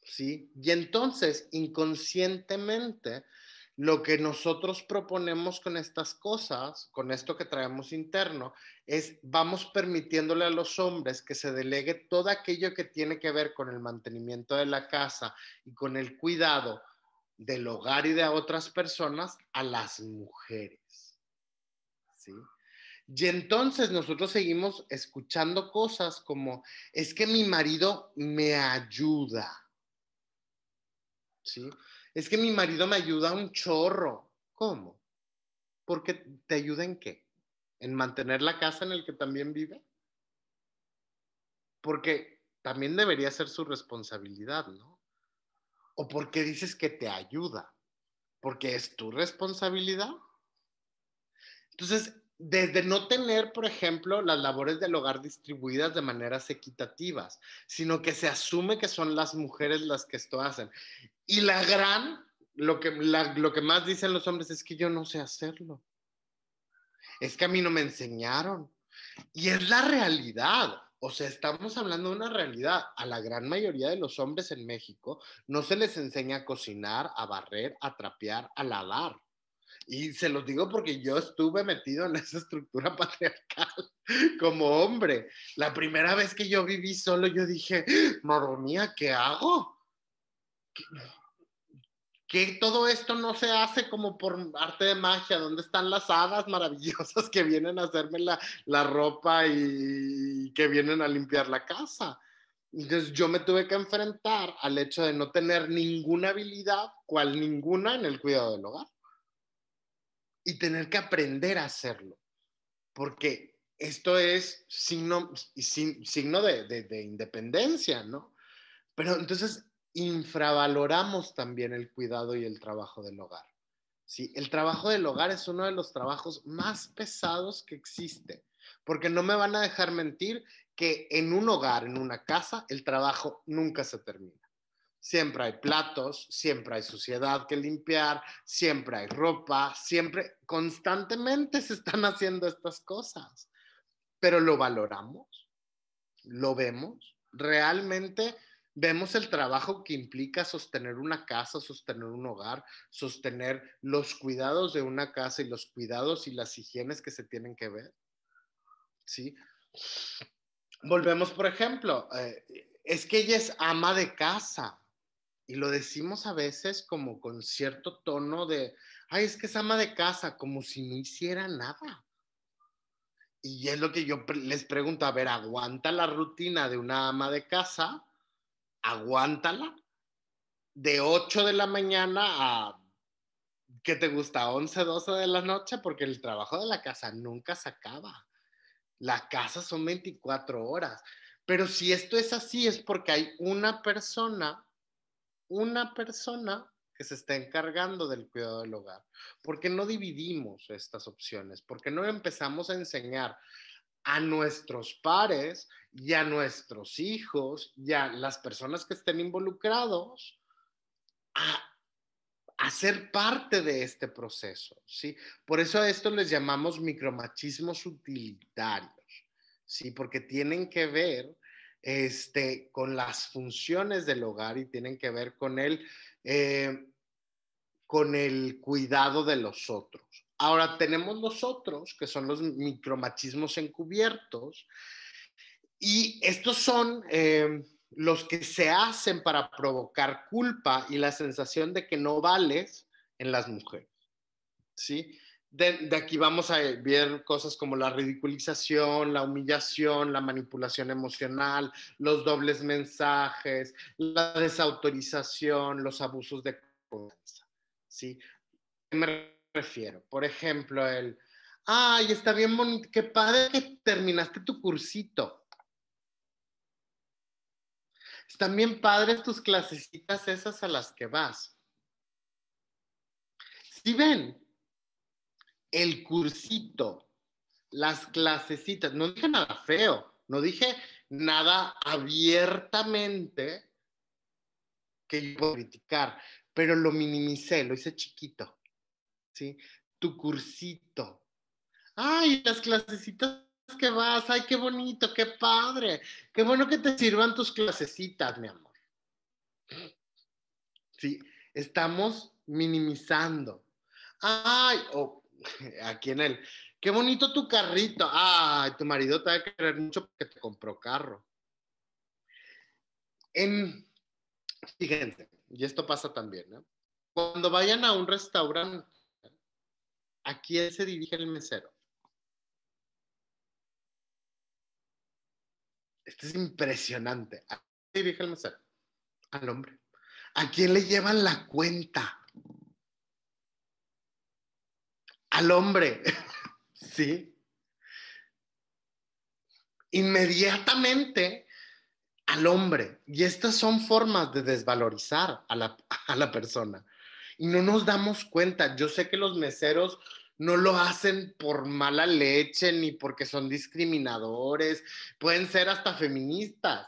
¿sí? Y entonces, inconscientemente, lo que nosotros proponemos con estas cosas, con esto que traemos interno, es vamos permitiéndole a los hombres que se delegue todo aquello que tiene que ver con el mantenimiento de la casa y con el cuidado del hogar y de otras personas a las mujeres, ¿sí? Y entonces nosotros seguimos escuchando cosas como, es que mi marido me ayuda, ¿sí? Es que mi marido me ayuda un chorro. ¿Cómo? ¿Porque te ayuda en qué? ¿En mantener la casa en el que también vive? Porque también debería ser su responsabilidad, ¿no? ¿O porque dices que te ayuda? ¿Porque es tu responsabilidad? Entonces, desde no tener, por ejemplo, las labores del hogar distribuidas de maneras equitativas, sino que se asume que son las mujeres las que esto hacen. Y lo que más dicen los hombres es que yo no sé hacerlo. Es que a mí no me enseñaron. Y es la realidad. O sea, estamos hablando de una realidad. A la gran mayoría de los hombres en México no se les enseña a cocinar, a barrer, a trapear, a lavar. Y se los digo porque yo estuve metido en esa estructura patriarcal como hombre. La primera vez que yo viví solo, yo dije, madre mía, ¿qué hago? Que todo esto no se hace como por arte de magia. ¿Dónde están las hadas maravillosas que vienen a hacerme la ropa y que vienen a limpiar la casa? Entonces yo me tuve que enfrentar al hecho de no tener ninguna habilidad, cual ninguna, en el cuidado del hogar. Y tener que aprender a hacerlo. Porque esto es signo de independencia, ¿no? Pero entonces infravaloramos también el cuidado y el trabajo del hogar. ¿Sí? El trabajo del hogar es uno de los trabajos más pesados que existe, porque no me van a dejar mentir que en un hogar, en una casa, el trabajo nunca se termina. Siempre hay platos, siempre hay suciedad que limpiar, siempre hay ropa, siempre, constantemente se están haciendo estas cosas. Pero lo valoramos, lo vemos, realmente vemos el trabajo que implica sostener una casa, sostener un hogar, sostener los cuidados de una casa y los cuidados y las higienes que se tienen que ver, ¿sí? Volvemos, por ejemplo, es que ella es ama de casa y lo decimos a veces como con cierto tono de, ay, es que es ama de casa, como si no hiciera nada. Y es lo que yo les pregunto, a ver, ¿aguanta la rutina de una ama de casa? Aguántala de 8 de la mañana a, ¿qué te gusta? 11, 12 de la noche, porque el trabajo de la casa nunca se acaba. La casa son 24 horas. Pero si esto es así, es porque hay una persona que se está encargando del cuidado del hogar. ¿Por qué no dividimos estas opciones? ¿Por qué no empezamos a enseñar a nuestros pares y a nuestros hijos y a las personas que estén involucrados a ser parte de este proceso, ¿sí? Por eso a esto les llamamos micromachismos utilitarios, ¿sí? Porque tienen que ver con las funciones del hogar y tienen que ver con el cuidado de los otros. Ahora tenemos los otros, que son los micromachismos encubiertos, y estos son los que se hacen para provocar culpa y la sensación de que no vales en las mujeres, ¿sí? De aquí vamos a ver cosas como la ridiculización, la humillación, la manipulación emocional, los dobles mensajes, la desautorización, los abusos de confianza, ¿sí? ¿A qué me refiero? Por ejemplo, ay, está bien bonito, qué padre que terminaste tu cursito. Están bien padres tus clasecitas esas a las que vas. Si ven el cursito, las clasecitas, no dije nada feo, no dije nada abiertamente que yo puedo criticar, pero lo minimicé, lo hice chiquito, ¿sí? Tu cursito. Ay, las clasecitas que vas, ay, qué bonito, qué padre, qué bueno que te sirvan tus clasecitas, mi amor. Sí, estamos minimizando. Ay, aquí en qué bonito tu carrito. Ay, tu marido te va a querer mucho porque te compró carro. En, fíjense, y esto pasa también, ¿no? Cuando vayan a un restaurante, ¿a quién se dirige el mesero? Esto es impresionante. ¿A quién se dirige el mesero? Al hombre. ¿A quién le llevan la cuenta? Al hombre. ¿Sí? Inmediatamente al hombre. Y estas son formas de desvalorizar a la persona. Y no nos damos cuenta. Yo sé que los meseros no lo hacen por mala leche ni porque son discriminadores. Pueden ser hasta feministas,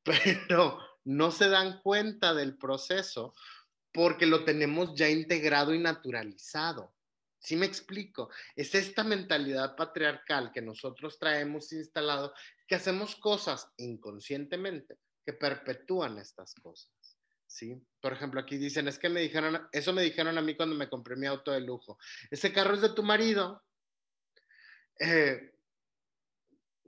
pero no se dan cuenta del proceso porque lo tenemos ya integrado y naturalizado. ¿Sí me explico? Es esta mentalidad patriarcal que nosotros traemos instalado, que hacemos cosas inconscientemente que perpetúan estas cosas. ¿sí? Por ejemplo, aquí dicen, es que eso me dijeron a mí cuando me compré mi auto de lujo. Ese carro es de tu marido. Eh,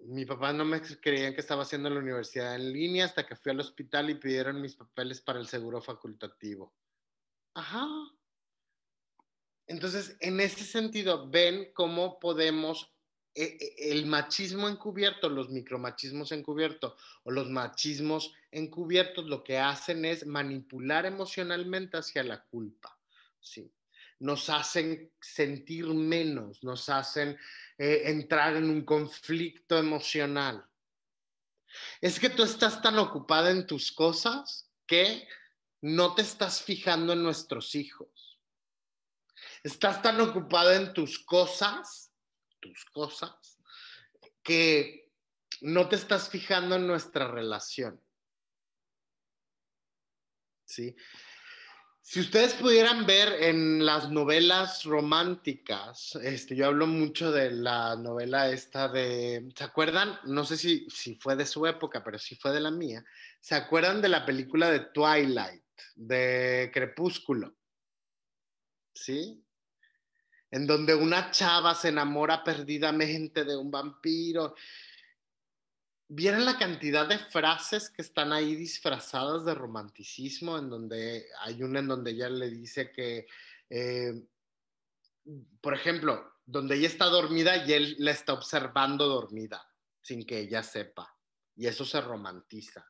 Mi papá no me creían que estaba haciendo la universidad en línea hasta que fui al hospital y pidieron mis papeles para el seguro facultativo. Ajá. Entonces, en ese sentido, ven cómo podemos, el machismo encubierto, los micromachismos encubiertos o los machismos encubiertos lo que hacen es manipular emocionalmente hacia la culpa, ¿sí? Nos hacen sentir menos, nos hacen entrar en un conflicto emocional. Es que tú estás tan ocupada en tus cosas que no te estás fijando en nuestros hijos. Estás tan ocupada en tus cosas, que no te estás fijando en nuestra relación. ¿Sí? Si ustedes pudieran ver en las novelas románticas, yo hablo mucho de la novela esta de, ¿se acuerdan? No sé si fue de su época, pero sí fue de la mía. ¿Se acuerdan de la película de Twilight, de Crepúsculo? ¿Sí? En donde una chava se enamora perdidamente de un vampiro. ¿Vieron la cantidad de frases que están ahí disfrazadas de romanticismo? En donde hay una en donde ella le dice que, eh, por ejemplo, donde ella está dormida y él la está observando dormida, sin que ella sepa. Y eso se romantiza.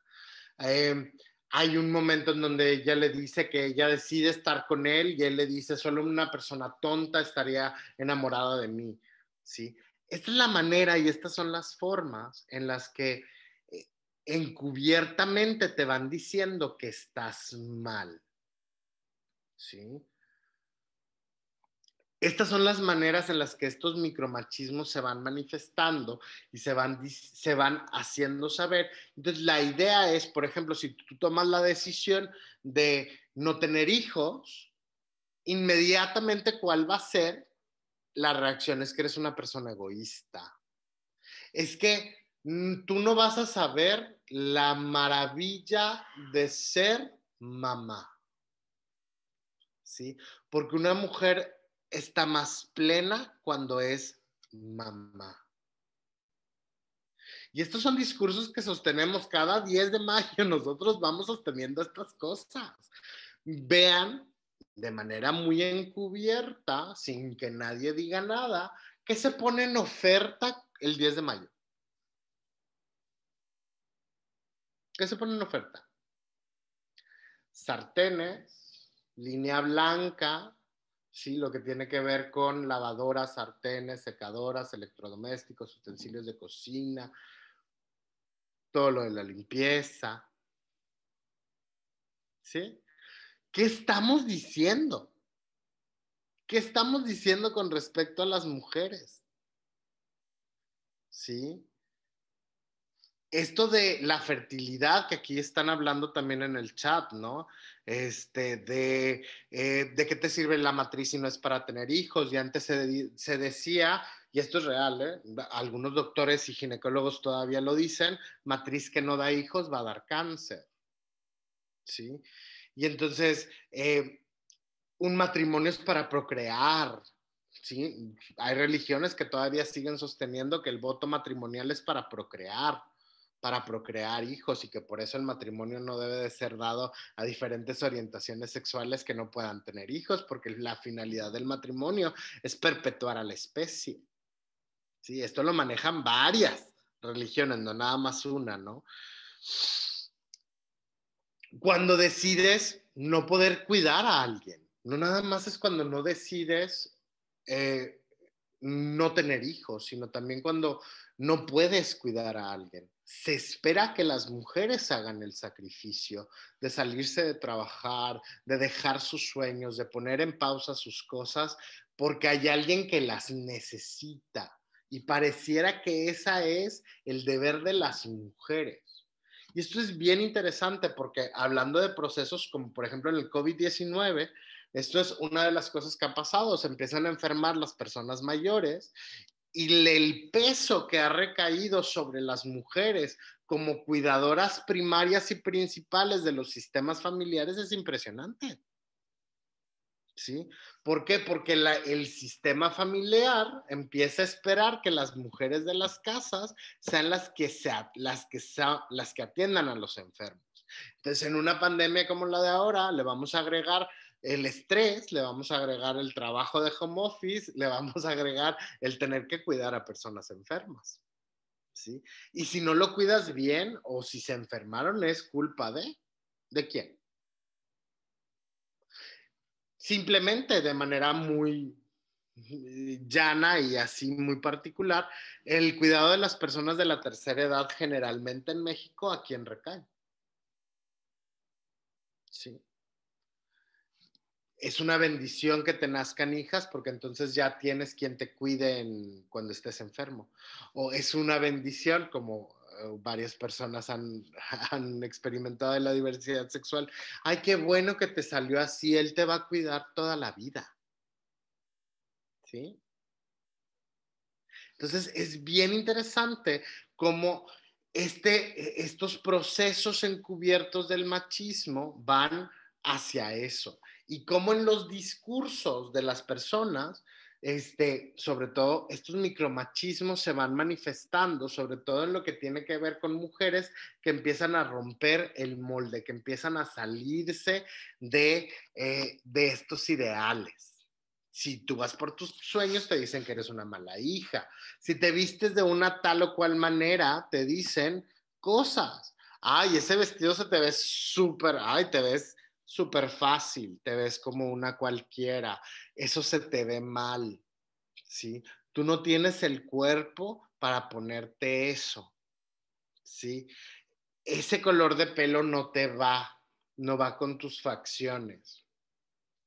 Eh, Hay un momento en donde ella le dice que ella decide estar con él y él le dice, solo una persona tonta estaría enamorada de mí, ¿sí? Esta es la manera y estas son las formas en las que encubiertamente te van diciendo que estás mal, ¿sí? Estas son las maneras en las que estos micromachismos se van manifestando y se van haciendo saber. Entonces, la idea es, por ejemplo, si tú tomas la decisión de no tener hijos, inmediatamente, ¿cuál va a ser? La reacción es que eres una persona egoísta. Es que tú no vas a saber la maravilla de ser mamá, ¿sí? Porque una mujer está más plena cuando es mamá. Y estos son discursos que sostenemos cada 10 de mayo. Nosotros vamos sosteniendo estas cosas. Vean de manera muy encubierta, sin que nadie diga nada, que se pone en oferta el 10 de mayo. ¿Qué se pone en oferta? Sartenes, línea blanca, ¿sí? Lo que tiene que ver con lavadoras, sartenes, secadoras, electrodomésticos, utensilios de cocina, todo lo de la limpieza, ¿sí? ¿Qué estamos diciendo? ¿Qué estamos diciendo con respecto a las mujeres? ¿Sí? Esto de la fertilidad, que aquí están hablando también en el chat, ¿no? De qué te sirve la matriz si no es para tener hijos. Y antes se decía, y esto es real, ¿eh? Algunos doctores y ginecólogos todavía lo dicen, matriz que no da hijos va a dar cáncer, ¿sí? Y entonces, un matrimonio es para procrear, ¿sí? Hay religiones que todavía siguen sosteniendo que el voto matrimonial es para procrear hijos y que por eso el matrimonio no debe de ser dado a diferentes orientaciones sexuales que no puedan tener hijos, porque la finalidad del matrimonio es perpetuar a la especie. Sí, esto lo manejan varias religiones, no nada más una, ¿no? Cuando decides no poder cuidar a alguien, no nada más es cuando no decides eh, no tener hijos, sino también cuando no puedes cuidar a alguien. Se espera que las mujeres hagan el sacrificio de salirse de trabajar, de dejar sus sueños, de poner en pausa sus cosas, porque hay alguien que las necesita. Y pareciera que ese es el deber de las mujeres. Y esto es bien interesante porque hablando de procesos como por ejemplo en el COVID-19, esto es una de las cosas que ha pasado, se empiezan a enfermar las personas mayores y el peso que ha recaído sobre las mujeres como cuidadoras primarias y principales de los sistemas familiares es impresionante. ¿Sí? ¿Por qué? Porque el sistema familiar empieza a esperar que las mujeres de las casas sean las que atiendan a los enfermos. Entonces, en una pandemia como la de ahora, le vamos a agregar el estrés, le vamos a agregar el trabajo de home office, le vamos a agregar el tener que cuidar a personas enfermas. ¿Sí? Y si no lo cuidas bien o si se enfermaron, es culpa ¿de quién? Simplemente de manera muy llana y así muy particular, el cuidado de las personas de la tercera edad generalmente en México, ¿a quién recae? Sí. Es una bendición que te nazcan hijas porque entonces ya tienes quien te cuide cuando estés enfermo. O es una bendición, como varias personas han experimentado de la diversidad sexual. Ay, qué bueno que te salió así, él te va a cuidar toda la vida. ¿Sí? Entonces es bien interesante cómo estos procesos encubiertos del machismo van hacia eso y cómo en los discursos de las personas, sobre todo estos micromachismos se van manifestando, sobre todo en lo que tiene que ver con mujeres que empiezan a romper el molde, que empiezan a salirse de estos ideales. Si tú vas por tus sueños, te dicen que eres una mala hija. Si te vistes de una tal o cual manera, te dicen cosas. Ay, ese vestido se te ve súper, ay, te ves súper fácil, te ves como una cualquiera. Eso se te ve mal, ¿sí? Tú no tienes el cuerpo para ponerte eso, ¿sí? Ese color de pelo no te va, no va con tus facciones.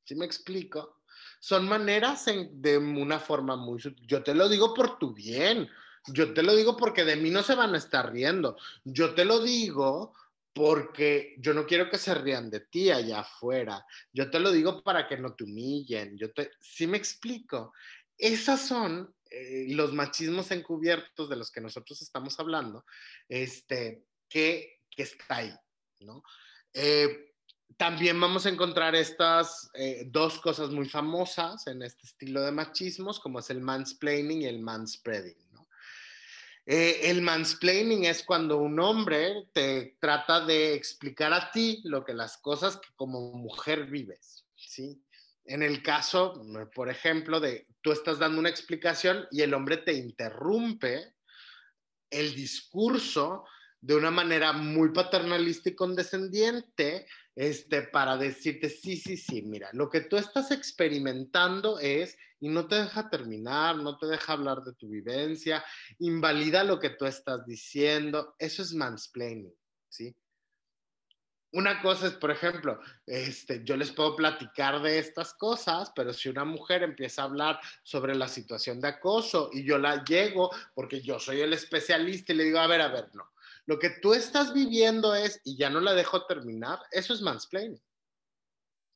¿Sí me explico? Son maneras de una forma muy sutil. Yo te lo digo por tu bien. Yo te lo digo porque de mí no se van a estar riendo. Yo te lo digo porque yo no quiero que se rían de ti allá afuera. Yo te lo digo para que no te humillen. ¿Sí me explico? Esas son los machismos encubiertos de los que nosotros estamos hablando, que está ahí, ¿no? También vamos a encontrar estas dos cosas muy famosas en este estilo de machismos, como es el mansplaining y el manspreading, ¿no? El mansplaining es cuando un hombre te trata de explicar a ti lo que las cosas que como mujer vives, ¿sí? En el caso, por ejemplo, de tú estás dando una explicación y el hombre te interrumpe el discurso de una manera muy paternalista y condescendiente, para decirte, sí, sí, sí, mira, lo que tú estás experimentando es, y no te deja terminar, no te deja hablar de tu vivencia, invalida lo que tú estás diciendo, eso es mansplaining, ¿sí? Una cosa es, por ejemplo, yo les puedo platicar de estas cosas, pero si una mujer empieza a hablar sobre la situación de acoso y yo la llego, porque yo soy el especialista y le digo, a ver, no. Lo que tú estás viviendo es, y ya no la dejo terminar, eso es mansplaining.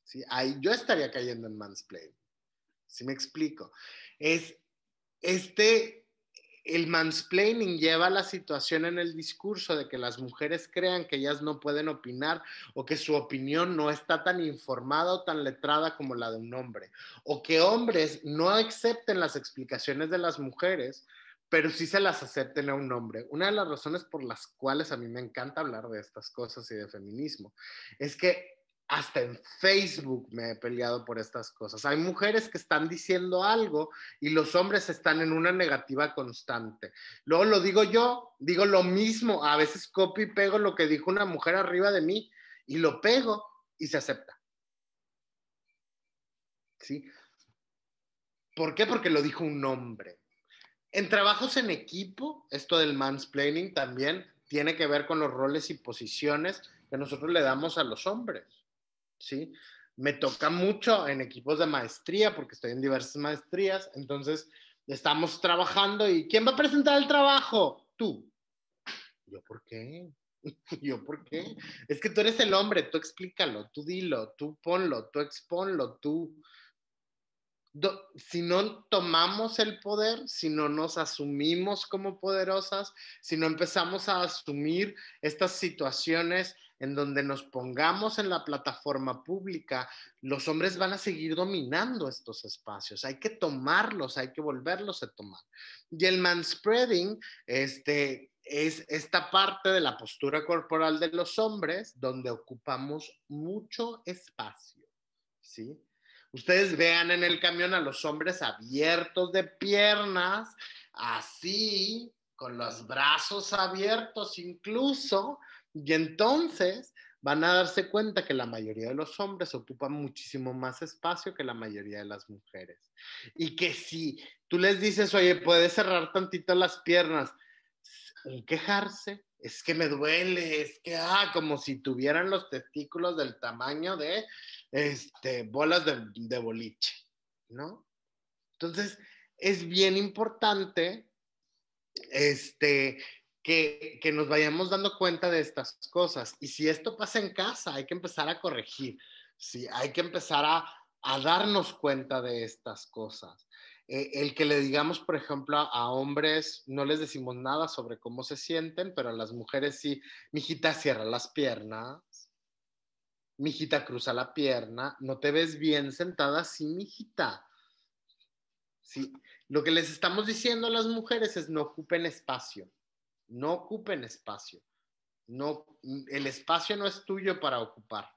¿Sí? Ahí yo estaría cayendo en mansplaining. ¿Sí me explico? Es este, el mansplaining lleva la situación en el discurso de que las mujeres crean que ellas no pueden opinar o que su opinión no está tan informada o tan letrada como la de un hombre, o que hombres no acepten las explicaciones de las mujeres, pero sí se las acepten a un hombre. Una de las razones por las cuales a mí me encanta hablar de estas cosas y de feminismo es que hasta en Facebook me he peleado por estas cosas. Hay mujeres que están diciendo algo y los hombres están en una negativa constante. Luego lo digo yo, digo lo mismo, a veces copio y pego lo que dijo una mujer arriba de mí y lo pego y se acepta. ¿Sí? ¿Por qué? Porque lo dijo un hombre. En trabajos en equipo, esto del mansplaining también tiene que ver con los roles y posiciones que nosotros le damos a los hombres. ¿Sí? Me toca mucho en equipos de maestría, porque estoy en diversas maestrías, entonces estamos trabajando y ¿quién va a presentar el trabajo? Tú. ¿Yo por qué? ¿Yo por qué? Es que tú eres el hombre, tú explícalo, tú dilo, tú ponlo, tú exponlo, tú. Si no tomamos el poder, si no nos asumimos como poderosas, si no empezamos a asumir estas situaciones en donde nos pongamos en la plataforma pública, los hombres van a seguir dominando estos espacios. Hay que tomarlos, hay que volverlos a tomar. Y el manspreading, es esta parte de la postura corporal de los hombres donde ocupamos mucho espacio, ¿sí? Ustedes vean en el camión a los hombres abiertos de piernas, así, con los brazos abiertos incluso, y entonces van a darse cuenta que la mayoría de los hombres ocupan muchísimo más espacio que la mayoría de las mujeres. Y que si tú les dices, oye, puedes cerrar tantito las piernas, un quejarse, es que me duele, es que, como si tuvieran los testículos del tamaño de bolas de boliche, ¿no? Entonces, es bien importante que nos vayamos dando cuenta de estas cosas. Y si esto pasa en casa, hay que empezar a corregir, ¿sí? Hay que empezar a darnos cuenta de estas cosas. El que le digamos, por ejemplo, a hombres, no les decimos nada sobre cómo se sienten, pero a las mujeres sí, mijita, cierra las piernas, mijita, cruza la pierna, no te ves bien sentada, sí, mijita. Sí, lo que les estamos diciendo a las mujeres es no ocupen espacio, no ocupen espacio. No, el espacio no es tuyo para ocupar,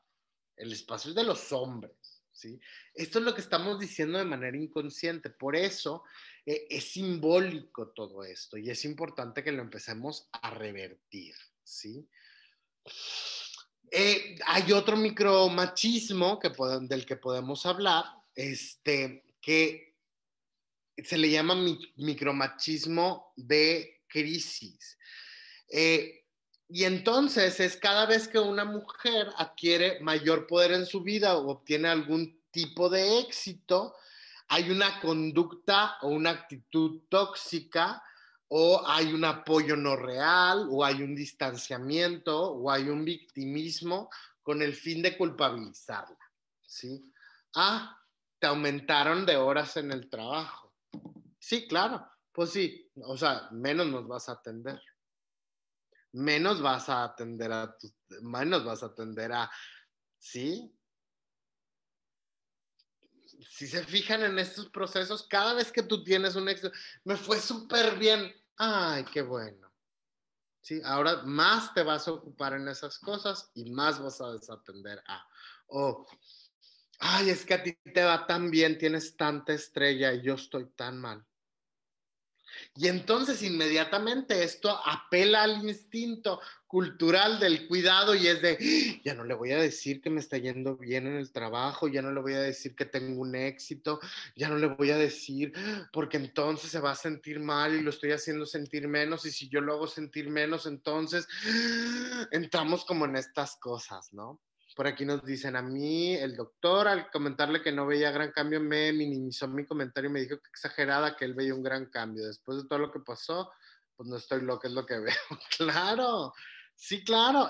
el espacio es de los hombres, ¿sí? Esto es lo que estamos diciendo de manera inconsciente, por eso es simbólico todo esto y es importante que lo empecemos a revertir, ¿sí? Hay otro micromachismo del que podemos hablar, que se le llama micromachismo de crisis. Y entonces es cada vez que una mujer adquiere mayor poder en su vida o obtiene algún tipo de éxito, hay una conducta o una actitud tóxica o hay un apoyo no real o hay un distanciamiento o hay un victimismo con el fin de culpabilizarla, ¿sí? Te aumentaron de horas en el trabajo. Sí, claro, pues sí, o sea, menos nos vas a atender, menos vas a atender menos vas a atender a, ¿sí? Si se fijan en estos procesos, cada vez que tú tienes un éxito, me fue súper bien, ay, qué bueno. Sí, ahora más te vas a ocupar en esas cosas y más vas a desatender a, ay, es que a ti te va tan bien, tienes tanta estrella y yo estoy tan mal. Y entonces inmediatamente esto apela al instinto cultural del cuidado y es de, ya no le voy a decir que me está yendo bien en el trabajo, ya no le voy a decir que tengo un éxito, ya no le voy a decir porque entonces se va a sentir mal y lo estoy haciendo sentir menos y si yo lo hago sentir menos, entonces entramos como en estas cosas, ¿no? Por aquí nos dicen, a mí el doctor al comentarle que no veía gran cambio me minimizó mi comentario y me dijo que exagerada que él veía un gran cambio. Después de todo lo que pasó, pues no estoy loca, es lo que veo. Claro, sí, claro.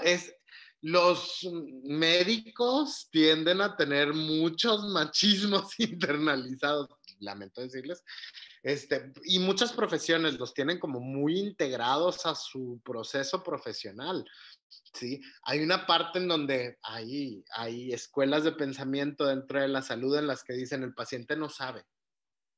Los médicos tienden a tener muchos machismos internalizados, lamento decirles, y muchas profesiones los tienen como muy integrados a su proceso profesional. ¿Sí? Hay una parte en donde hay escuelas de pensamiento dentro de la salud en las que dicen el paciente no sabe,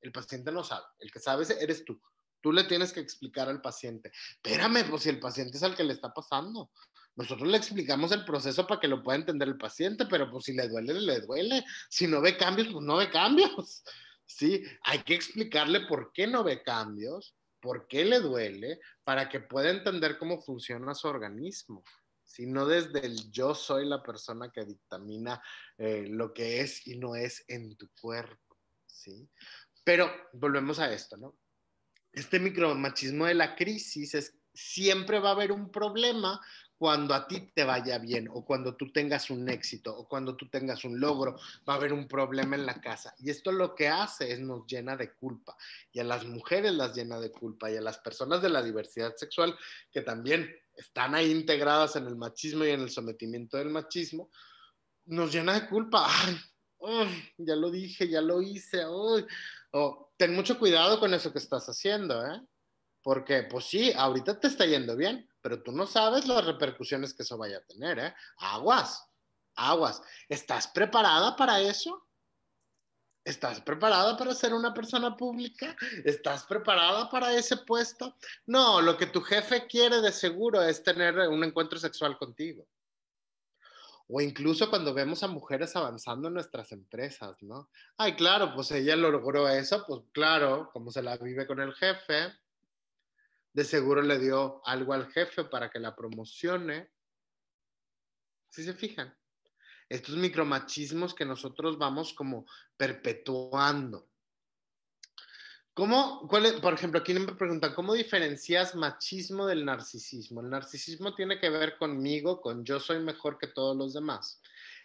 el paciente no sabe, el que sabe eres tú. Tú le tienes que explicar al paciente. Espérame, pues si el paciente es al que le está pasando. Nosotros le explicamos el proceso para que lo pueda entender el paciente, pero pues si le duele, le duele. Si no ve cambios, pues no ve cambios. Sí, hay que explicarle por qué no ve cambios, por qué le duele, para que pueda entender cómo funciona su organismo. Sino desde el yo soy la persona que dictamina lo que es y no es en tu cuerpo, ¿sí? Pero volvemos a esto, ¿no? Este micromachismo de la crisis es siempre va a haber un problema cuando a ti te vaya bien o cuando tú tengas un éxito o cuando tú tengas un logro, va a haber un problema en la casa. Y esto lo que hace es nos llena de culpa y a las mujeres las llena de culpa y a las personas de la diversidad sexual que también están ahí integradas en el machismo y en el sometimiento del machismo, nos llena de culpa. Ay, "Uy, ya lo dije, ya lo hice, uy". O, ten mucho cuidado con eso que estás haciendo, ¿eh? Porque, pues sí, ahorita te está yendo bien, pero tú no sabes las repercusiones que eso vaya a tener, ¿eh? Aguas, aguas. ¿Estás preparada para eso? ¿Estás preparada para ser una persona pública? ¿Estás preparada para ese puesto? No, lo que tu jefe quiere de seguro es tener un encuentro sexual contigo. O incluso cuando vemos a mujeres avanzando en nuestras empresas, ¿no? Ay, claro, pues ella logró eso, pues claro, como se la vive con el jefe, de seguro le dio algo al jefe para que la promocione. ¿Sí se fijan? Estos micromachismos que nosotros vamos como perpetuando. Por ejemplo, aquí me preguntan, ¿cómo diferencias machismo del narcisismo? El narcisismo tiene que ver conmigo, con yo soy mejor que todos los demás.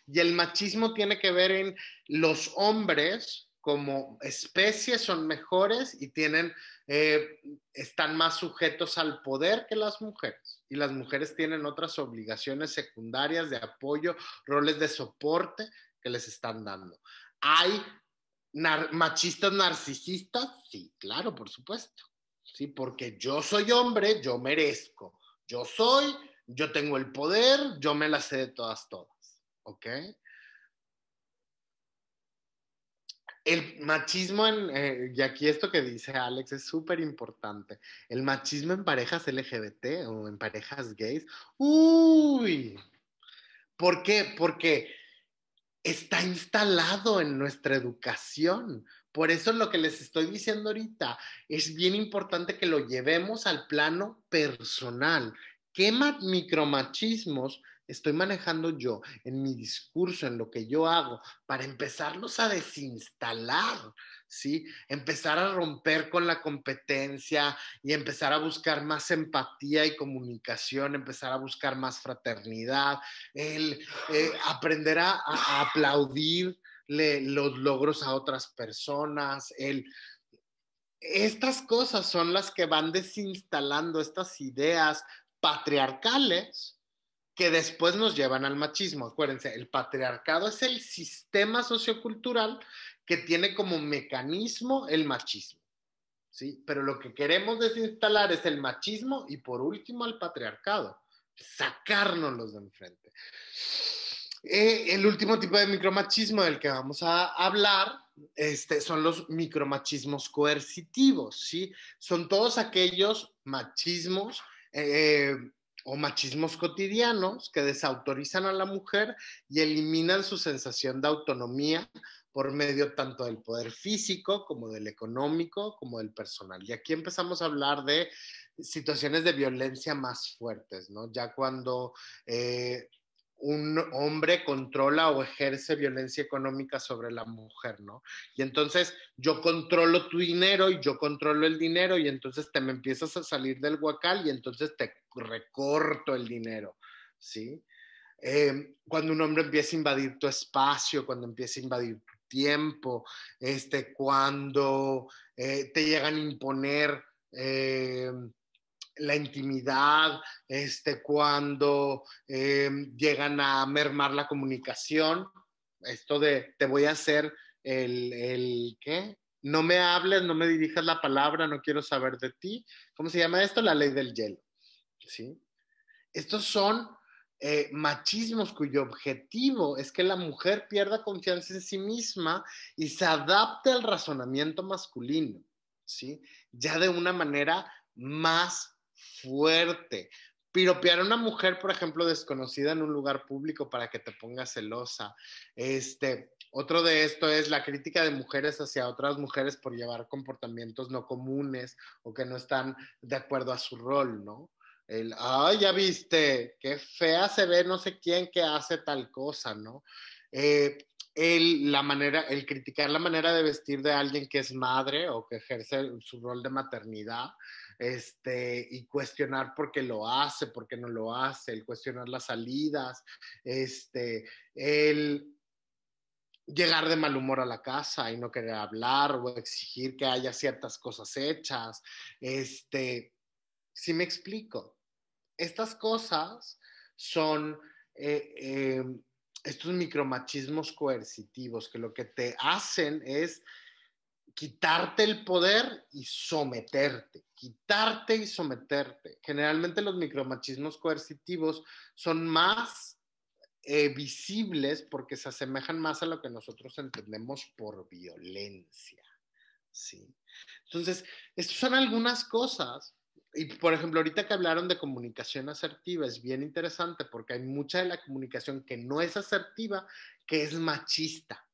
Y el machismo tiene que ver en los hombres como especie son mejores y están más sujetos al poder que las mujeres. Y las mujeres tienen otras obligaciones secundarias de apoyo, roles de soporte que les están dando. Hay machistas narcisistas, sí, claro, por supuesto. Sí, porque yo soy hombre, yo merezco. Yo tengo el poder, yo me la sé de todas, todas. ¿Ok? El machismo y aquí esto que dice Alex es súper importante. El machismo en parejas LGBT o en parejas gays. Uy, ¿por qué? Porque está instalado en nuestra educación. Por eso lo que les estoy diciendo ahorita es bien importante que lo llevemos al plano personal. ¿Qué micromachismos estoy manejando yo en mi discurso, en lo que yo hago, para empezarlos a desinstalar? ¿Sí? Empezar a romper con la competencia y empezar a buscar más empatía y comunicación, empezar a buscar más fraternidad, el aprender a aplaudir los logros a otras personas. Estas cosas son las que van desinstalando estas ideas patriarcales que después nos llevan al machismo. Acuérdense, el patriarcado es el sistema sociocultural que tiene como mecanismo el machismo. ¿Sí? Pero lo que queremos desinstalar es el machismo y por último el patriarcado, sacárnoslos de enfrente. El último tipo de micromachismo del que vamos a hablar son los micromachismos coercitivos, ¿sí? Son todos aquellos machismos o machismos cotidianos que desautorizan a la mujer y eliminan su sensación de autonomía por medio tanto del poder físico como del económico como del personal. Y aquí empezamos a hablar de situaciones de violencia más fuertes, ¿no? Ya cuando un hombre controla o ejerce violencia económica sobre la mujer, ¿no? Y entonces yo controlo tu dinero y yo controlo el dinero y entonces te me empiezas a salir del huacal y entonces te recorto el dinero, ¿sí? Cuando un hombre empieza a invadir tu espacio, cuando empieza a invadir tu tiempo, cuando te llegan a imponer la intimidad, cuando llegan a mermar la comunicación, esto de te voy a hacer ¿qué? No me hables, no me dirijas la palabra, no quiero saber de ti. ¿Cómo se llama esto? La ley del hielo, ¿sí? Estos son machismos cuyo objetivo es que la mujer pierda confianza en sí misma y se adapte al razonamiento masculino, ¿sí? Ya de una manera más fuerte. Piropear a una mujer, por ejemplo, desconocida en un lugar público para que te ponga celosa. Otro de esto es la crítica de mujeres hacia otras mujeres por llevar comportamientos no comunes o que no están de acuerdo a su rol, ¿no? Ay, ya viste, qué fea se ve no sé quién que hace tal cosa, ¿no? Eh, el criticar la manera de vestir de alguien que es madre o que ejerce su rol de maternidad, y cuestionar por qué lo hace, por qué no lo hace, el cuestionar las salidas, el llegar de mal humor a la casa y no querer hablar o exigir que haya ciertas cosas hechas, ¿sí me explico? Estas cosas son estos micromachismos coercitivos que lo que te hacen es quitarte el poder y someterte, quitarte y someterte. Generalmente los micromachismos coercitivos son más visibles porque se asemejan más a lo que nosotros entendemos por violencia, ¿sí? Entonces, estas son algunas cosas. Y, por ejemplo, ahorita que hablaron de comunicación asertiva, es bien interesante porque hay mucha de la comunicación que no es asertiva, que es machista,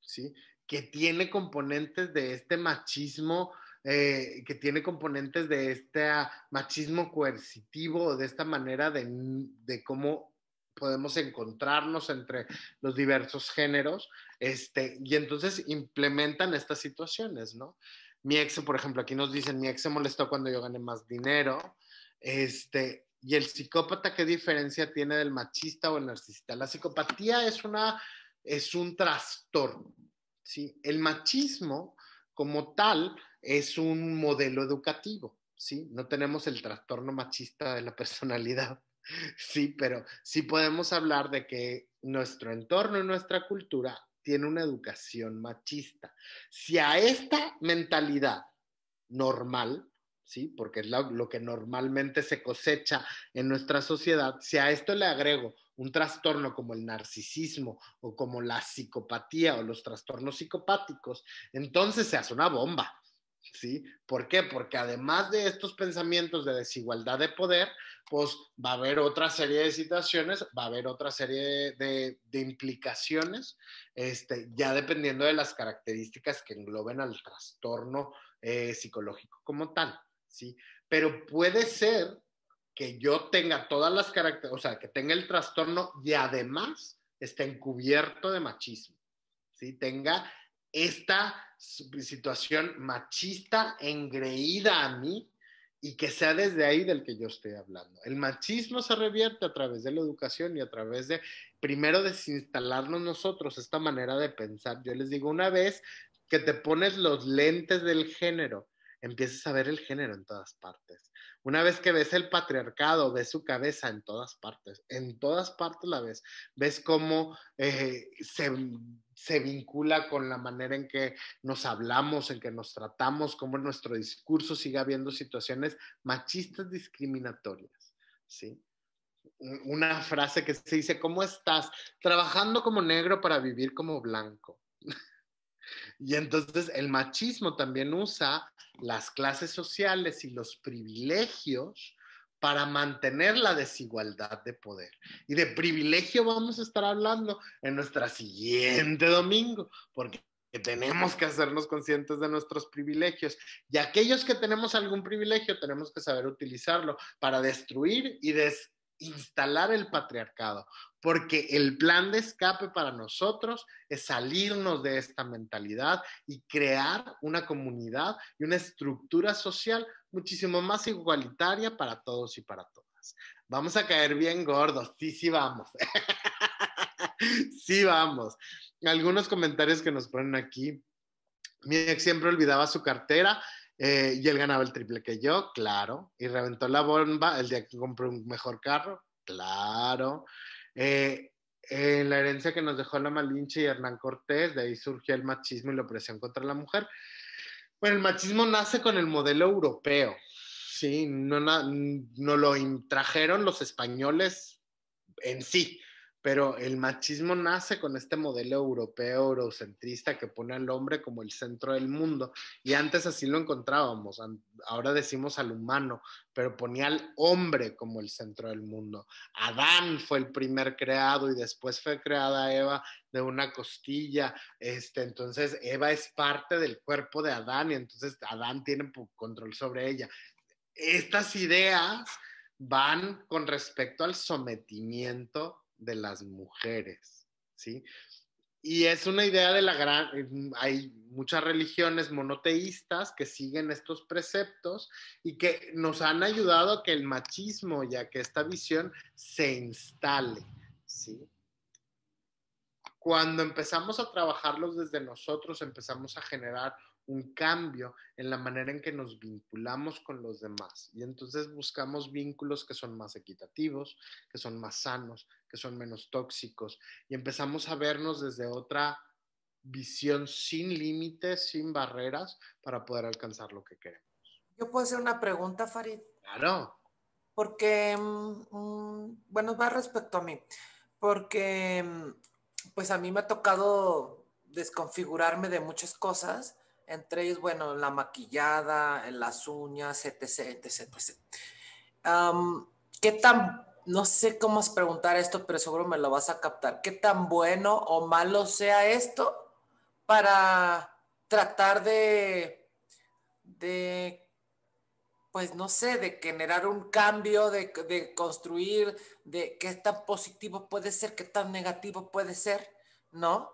¿sí? Que tiene componentes de este machismo, que tiene componentes de este machismo coercitivo, de esta manera de cómo podemos encontrarnos entre los diversos géneros, y entonces implementan estas situaciones, ¿no? Mi ex, por ejemplo, aquí nos dicen, mi ex se molestó cuando yo gané más dinero, y el psicópata, ¿qué diferencia tiene del machista o el narcisista? La psicopatía es un trastorno, ¿sí? El machismo, como tal, es un modelo educativo, ¿sí? No tenemos el trastorno machista de la personalidad, sí, pero sí podemos hablar de que nuestro entorno y nuestra cultura tiene una educación machista. Si a esta mentalidad normal, ¿sí? Porque es lo que normalmente se cosecha en nuestra sociedad, si a esto le agrego un trastorno como el narcisismo o como la psicopatía o los trastornos psicopáticos, entonces se hace una bomba, ¿sí? ¿Por qué? Porque además de estos pensamientos de desigualdad de poder, pues va a haber otra serie de situaciones, va a haber otra serie de implicaciones, ya dependiendo de las características que engloben al trastorno psicológico como tal, ¿sí? Pero puede ser que yo tenga todas las características, o sea, que tenga el trastorno y además esté encubierto de machismo, ¿sí? Tenga esta situación machista engreída a mí y que sea desde ahí del que yo estoy hablando. El machismo se revierte a través de la educación y a través de, primero, desinstalarnos nosotros esta manera de pensar. Yo les digo, una vez que te pones los lentes del género, empiezas a ver el género en todas partes. Una vez que ves el patriarcado, ves su cabeza en todas partes la ves. Ves cómo se vincula con la manera en que nos hablamos, en que nos tratamos, cómo en nuestro discurso sigue habiendo situaciones machistas discriminatorias, ¿sí? Una frase que se dice, ¿cómo estás? Trabajando como negro para vivir como blanco. Y entonces el machismo también usa las clases sociales y los privilegios para mantener la desigualdad de poder. Y de privilegio vamos a estar hablando en nuestra siguiente domingo, porque tenemos que hacernos conscientes de nuestros privilegios. Y aquellos que tenemos algún privilegio, tenemos que saber utilizarlo para destruir y instalar el patriarcado, porque el plan de escape para nosotros es salirnos de esta mentalidad y crear una comunidad y una estructura social muchísimo más igualitaria para todos y para todas. Vamos a caer bien gordos, sí, sí vamos. Sí vamos. Algunos comentarios que nos ponen aquí. Mi ex siempre olvidaba su cartera y él ganaba el triple que yo, claro. Y reventó la bomba el día que compré un mejor carro, claro. La herencia que nos dejó la Malinche y Hernán Cortés, de ahí surgió el machismo y la opresión contra la mujer. Bueno, el machismo nace con el modelo europeo, ¿sí? No lo trajeron los españoles en sí, pero el machismo nace con este modelo europeo, eurocentrista, que pone al hombre como el centro del mundo. Y antes así lo encontrábamos, ahora decimos al humano, pero ponía al hombre como el centro del mundo. Adán fue el primer creado y después fue creada Eva de una costilla. Entonces Eva es parte del cuerpo de Adán y entonces Adán tiene control sobre ella. Estas ideas van con respecto al sometimiento de las mujeres, ¿sí? Y es una idea de la gran, hay muchas religiones monoteístas que siguen estos preceptos y que nos han ayudado a que el machismo y a que esta visión se instale, ¿sí? Cuando empezamos a trabajarlos desde nosotros, empezamos a generar un cambio en la manera en que nos vinculamos con los demás. Y entonces buscamos vínculos que son más equitativos, que son más sanos, que son menos tóxicos. Y empezamos a vernos desde otra visión sin límites, sin barreras, para poder alcanzar lo que queremos. Yo puedo hacer una pregunta, Farid, Claro. porque, bueno, va respecto a mí, porque pues a mí me ha tocado desconfigurarme de muchas cosas, entre ellos, bueno, la maquillada, en las uñas, etc, etc, etc. ¿Qué tan, no sé cómo es preguntar esto, pero seguro me lo vas a captar, qué tan bueno o malo sea esto para tratar de pues no sé, de generar un cambio, de construir, de qué tan positivo puede ser, qué tan negativo puede ser, ¿no?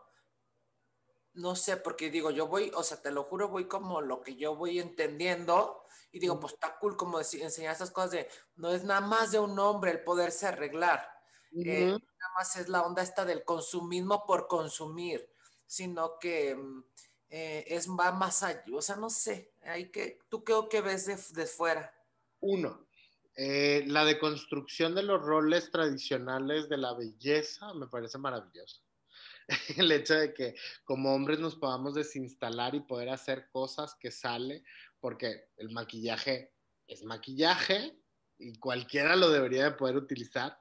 No sé, porque digo, yo voy, o sea, te lo juro, voy como lo que yo voy entendiendo y digo, pues está cool como decir, enseñar esas cosas de, no es nada más de un hombre el poderse arreglar, Uh-huh. nada más es la onda esta del consumismo por consumir, sino que va más allá, o sea, no sé, hay que, ¿tú qué ves de fuera? Uno, la deconstrucción de los roles tradicionales de la belleza me parece maravilloso. El hecho de que como hombres nos podamos desinstalar y poder hacer cosas que sale, porque el maquillaje es maquillaje y cualquiera lo debería de poder utilizar,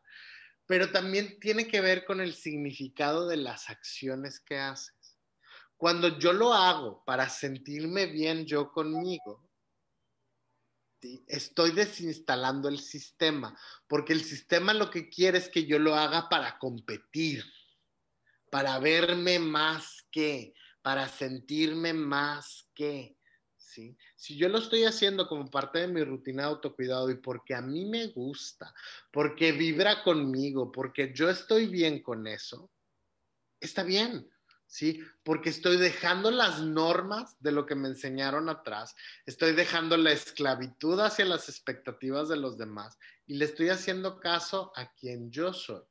pero también tiene que ver con el significado de las acciones que haces. Cuando yo lo hago para sentirme bien yo conmigo, ¿sí? Estoy desinstalando el sistema, porque el sistema lo que quiere es que yo lo haga para competir, para verme más que, para sentirme más que, ¿sí? Si yo lo estoy haciendo como parte de mi rutina de autocuidado y porque a mí me gusta, porque vibra conmigo, porque yo estoy bien con eso, está bien, ¿sí? Porque estoy dejando las normas de lo que me enseñaron atrás, estoy dejando la esclavitud hacia las expectativas de los demás y le estoy haciendo caso a quien yo soy,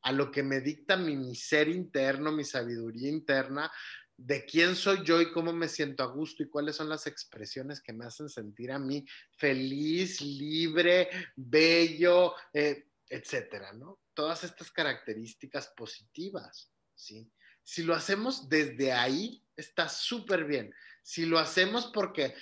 a lo que me dicta mi ser interno, mi sabiduría interna, de quién soy yo y cómo me siento a gusto y cuáles son las expresiones que me hacen sentir a mí feliz, libre, bello, etcétera, ¿no? Todas estas características positivas, ¿sí? Si lo hacemos desde ahí, está súper bien. Si lo hacemos porque,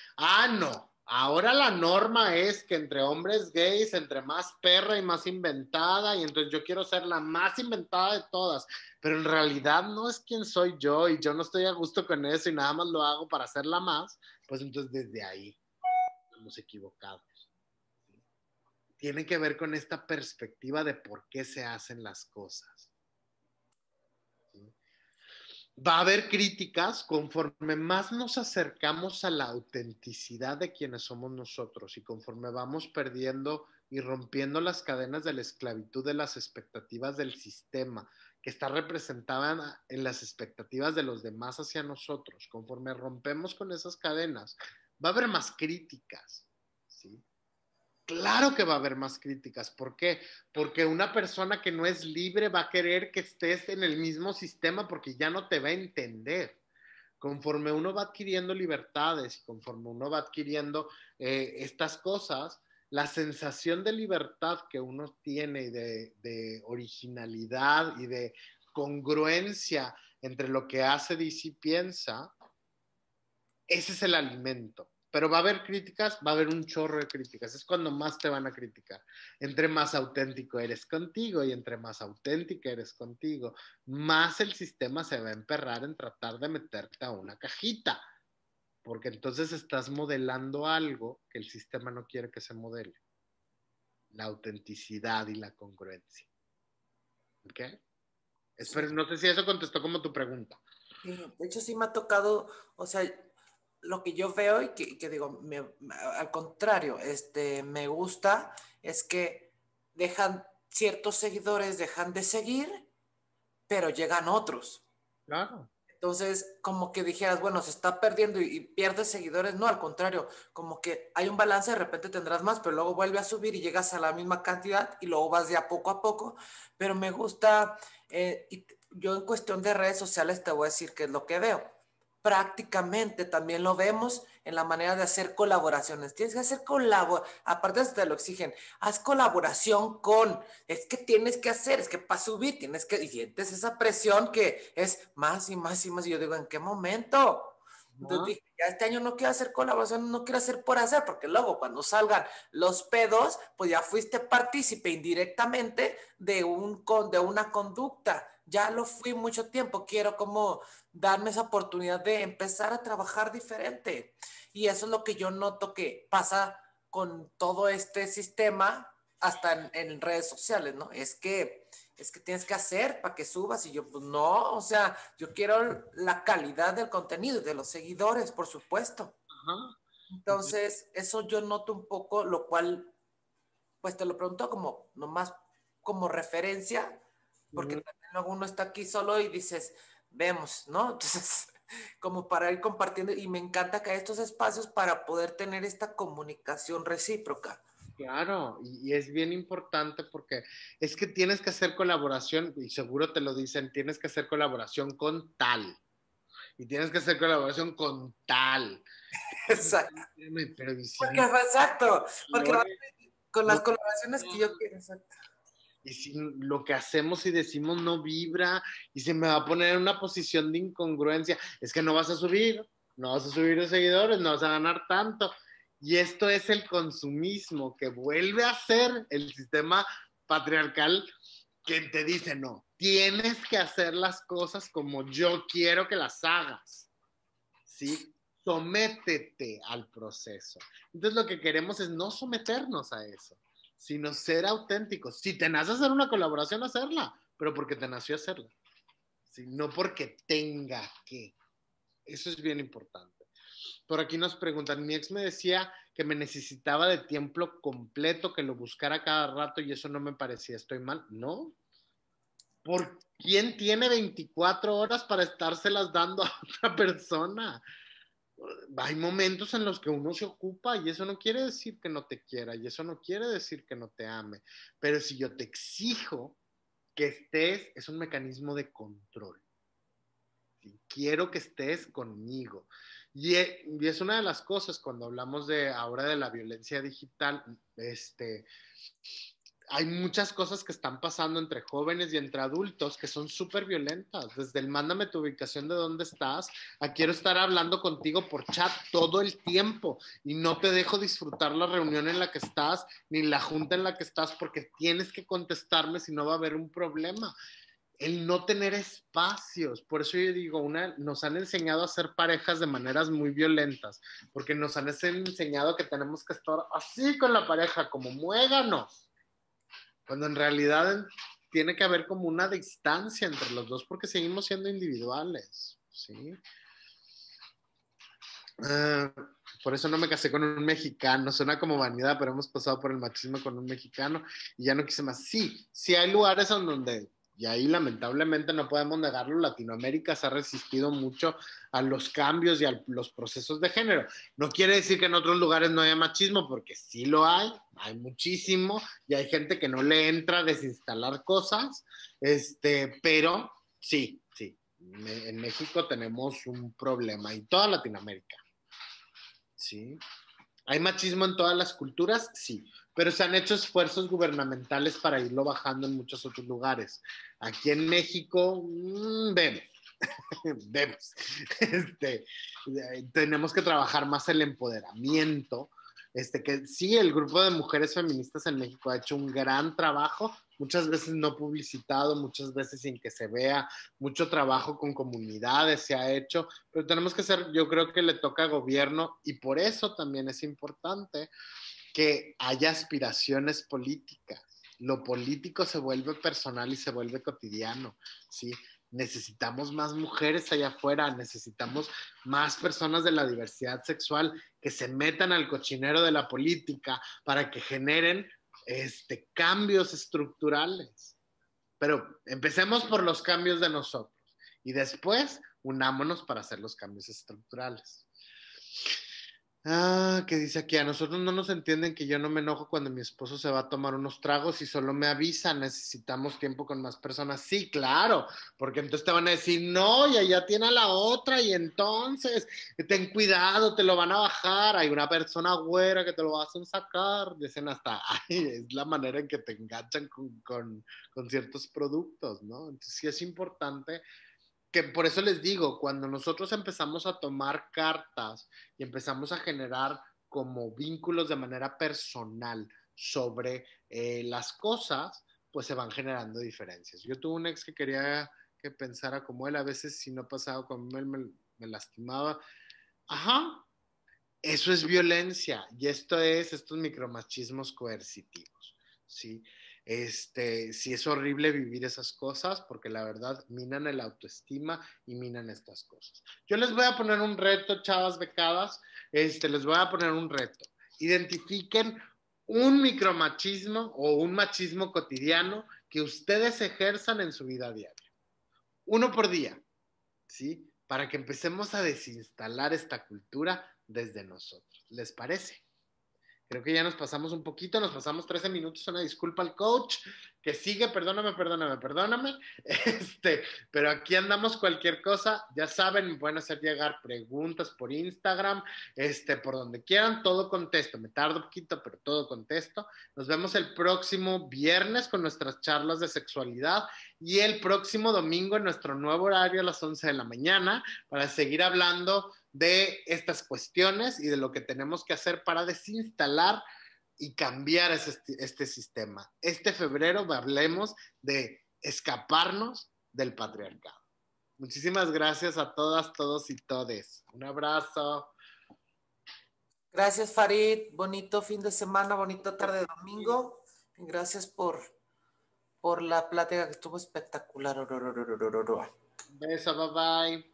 no, ahora la norma es que entre hombres gays, entre más perra y más inventada, y entonces yo quiero ser la más inventada de todas, pero en realidad no es quien soy yo y yo no estoy a gusto con eso y nada más lo hago para hacerla más, pues entonces desde ahí estamos equivocados. Tiene que ver con esta perspectiva de por qué se hacen las cosas. ¿Sí? Va a haber críticas conforme más nos acercamos a la autenticidad de quienes somos nosotros y conforme vamos perdiendo y rompiendo las cadenas de la esclavitud de las expectativas del sistema que está representada en las expectativas de los demás hacia nosotros. Conforme rompemos con esas cadenas, va a haber más críticas, ¿sí? Claro que va a haber más críticas. ¿Por qué? Porque una persona que no es libre va a querer que estés en el mismo sistema porque ya no te va a entender. Conforme uno va adquiriendo libertades y conforme uno va adquiriendo estas cosas, la sensación de libertad que uno tiene y de originalidad y de congruencia entre lo que hace, dice y piensa, ese es el alimento. Pero va a haber críticas, va a haber un chorro de críticas. Es cuando más te van a criticar. Entre más auténtico eres contigo y entre más auténtica eres contigo, más el sistema se va a emperrar en tratar de meterte a una cajita. Porque entonces estás modelando algo que el sistema no quiere que se modele. La autenticidad y la congruencia. ¿Ok? Sí, Espero, no sé si eso contestó como tu pregunta. sí, de hecho sí me ha tocado, o sea, lo que yo veo y que digo, al contrario, me gusta es que dejan ciertos seguidores, dejan de seguir, pero llegan otros. Claro. Entonces, como que dijeras, bueno, se está perdiendo y pierdes seguidores. No, al contrario, como que hay un balance, de repente tendrás más, pero luego vuelve a subir y llegas a la misma cantidad y luego vas de a poco. Pero me gusta, y yo en cuestión de redes sociales te voy a decir qué es lo que veo. prácticamente también lo vemos en la manera de hacer colaboraciones. Tienes que hacer aparte te lo exigen, haz colaboración con, es que tienes que hacer, es que para subir tienes que, y sientes esa presión que es más y más y más, y yo digo, ¿en qué momento? Entonces Ajá. dije, ya este año no quiero hacer colaboración, no quiero hacer por hacer, porque luego cuando salgan los pedos, pues ya fuiste partícipe indirectamente de una conducta. Ya lo fui mucho tiempo, quiero como darme esa oportunidad de empezar a trabajar diferente. Y eso es lo que yo noto que pasa con todo este sistema, hasta en redes sociales, ¿no? Es que tienes que hacer para que subas y yo, pues no, o sea, yo quiero la calidad del contenido y de los seguidores, por supuesto. Ajá. Entonces, eso yo noto un poco, lo cual, pues te lo pregunto como nomás como referencia, porque Ujú. también luego uno está aquí solo y dices, vemos, ¿no? Entonces, como para ir compartiendo, y me encanta que hay estos espacios para poder tener esta comunicación recíproca. Claro, y es bien importante porque es que tienes que hacer colaboración, y seguro te lo dicen, tienes que hacer colaboración con tal, y tienes que hacer colaboración con tal. Exacto. Pero ¿y si Porque fue exacto, porque no, con no, las colaboraciones que yo quiero, exacto. y si lo que hacemos y decimos no vibra y se me va a poner en una posición de incongruencia, es que no vas a subir, no vas a subir de seguidores, no vas a ganar tanto. Y esto es el consumismo que vuelve a ser el sistema patriarcal que te dice, no, tienes que hacer las cosas como yo quiero que las hagas, ¿sí? Sométete al proceso. Entonces lo que queremos es no someternos a eso, sino ser auténticos. Si te nace hacer una colaboración, hacerla, pero porque te nació hacerla, ¿sí? No porque tenga que. Eso es bien importante. Por aquí nos preguntan, mi ex me decía que me necesitaba de tiempo completo, que lo buscara cada rato y eso no me parecía, ¿estoy mal? No. ¿Por quién tiene 24 horas para estárselas dando a otra persona? Hay momentos en los que uno se ocupa y eso no quiere decir que no te quiera y eso no quiere decir que no te ame. Pero si yo te exijo que estés, es un mecanismo de control. ¿Sí? Quiero que estés conmigo. Y es una de las cosas cuando hablamos de ahora de la violencia digital, hay muchas cosas que están pasando entre jóvenes y entre adultos que son súper violentas. Desde el mándame tu ubicación de dónde estás, a quiero estar hablando contigo por chat todo el tiempo y no te dejo disfrutar la reunión en la que estás ni la junta en la que estás porque tienes que contestarme si no va a haber un problema. El no tener espacios, por eso yo digo, nos han enseñado a ser parejas de maneras muy violentas, porque nos han enseñado que tenemos que estar así con la pareja, como muéganos, cuando en realidad tiene que haber como una distancia entre los dos porque seguimos siendo individuales, ¿sí? Uh, por eso no me casé con un mexicano, suena como vanidad, pero hemos pasado por el machismo con un mexicano y ya no quise más. Sí, sí hay lugares en donde, y ahí lamentablemente no podemos negarlo, Latinoamérica se ha resistido mucho a los cambios y a los procesos de género. No quiere decir que en otros lugares no haya machismo, porque sí lo hay muchísimo, y hay gente que no le entra a desinstalar cosas, pero sí, sí, en México tenemos un problema, y toda Latinoamérica. Sí. ¿Hay machismo en todas las culturas? Sí, pero se han hecho esfuerzos gubernamentales para irlo bajando en muchos otros lugares. Aquí en México, vemos, vemos. Tenemos que trabajar más el empoderamiento. Que sí, el grupo de mujeres feministas en México ha hecho un gran trabajo, muchas veces no publicitado, muchas veces sin que se vea, mucho trabajo con comunidades se ha hecho, pero tenemos que ser, yo creo que le toca al gobierno y por eso también es importante que haya aspiraciones políticas. Lo político se vuelve personal y se vuelve cotidiano, ¿sí? Necesitamos más mujeres allá afuera, necesitamos más personas de la diversidad sexual que se metan al cochinero de la política para que generen cambios estructurales. Pero empecemos por los cambios de nosotros y después unámonos para hacer los cambios estructurales. Ah, que dice aquí, a nosotros no nos entienden que yo no me enojo cuando mi esposo se va a tomar unos tragos y solo me avisa, necesitamos tiempo con más personas. Sí, claro, porque entonces te van a decir, no, y allá tiene a la otra, y entonces, ten cuidado, te lo van a bajar, hay una persona güera que te lo hacen sacar, dicen hasta, ay, es la manera en que te enganchan con ciertos productos, ¿no? Entonces sí es importante que por eso les digo, cuando nosotros empezamos a tomar cartas y empezamos a generar como vínculos de manera personal sobre las cosas, pues se van generando diferencias. Yo tuve un ex que quería que pensara como él, a veces si no pasaba con él me lastimaba. Ajá, eso es violencia y esto es estos micromachismos coercitivos, ¿sí? Sí es horrible vivir esas cosas porque la verdad minan el autoestima y minan estas cosas. Yo les voy a poner un reto, chavas becadas, les voy a poner un reto. Identifiquen un micromachismo o un machismo cotidiano que ustedes ejerzan en su vida diaria. Uno por día, ¿sí? Para que empecemos a desinstalar esta cultura desde nosotros. ¿Les parece? Creo que ya nos pasamos un poquito, nos pasamos 13 minutos, una disculpa al coach, que sigue, perdóname, pero aquí andamos cualquier cosa, ya saben, me pueden hacer llegar preguntas por Instagram, por donde quieran, todo contesto, me tardo un poquito, pero todo contesto. Nos vemos el próximo viernes con nuestras charlas de sexualidad y el próximo domingo en nuestro nuevo horario a las 11 de la mañana para seguir hablando de estas cuestiones y de lo que tenemos que hacer para desinstalar y cambiar este sistema. Este febrero hablemos de escaparnos del patriarcado. Muchísimas gracias a todas, todos y todes. Un abrazo. Gracias, Farid. Bonito fin de semana, bonita tarde de domingo. Gracias por la plática que estuvo espectacular. Beso, bye bye.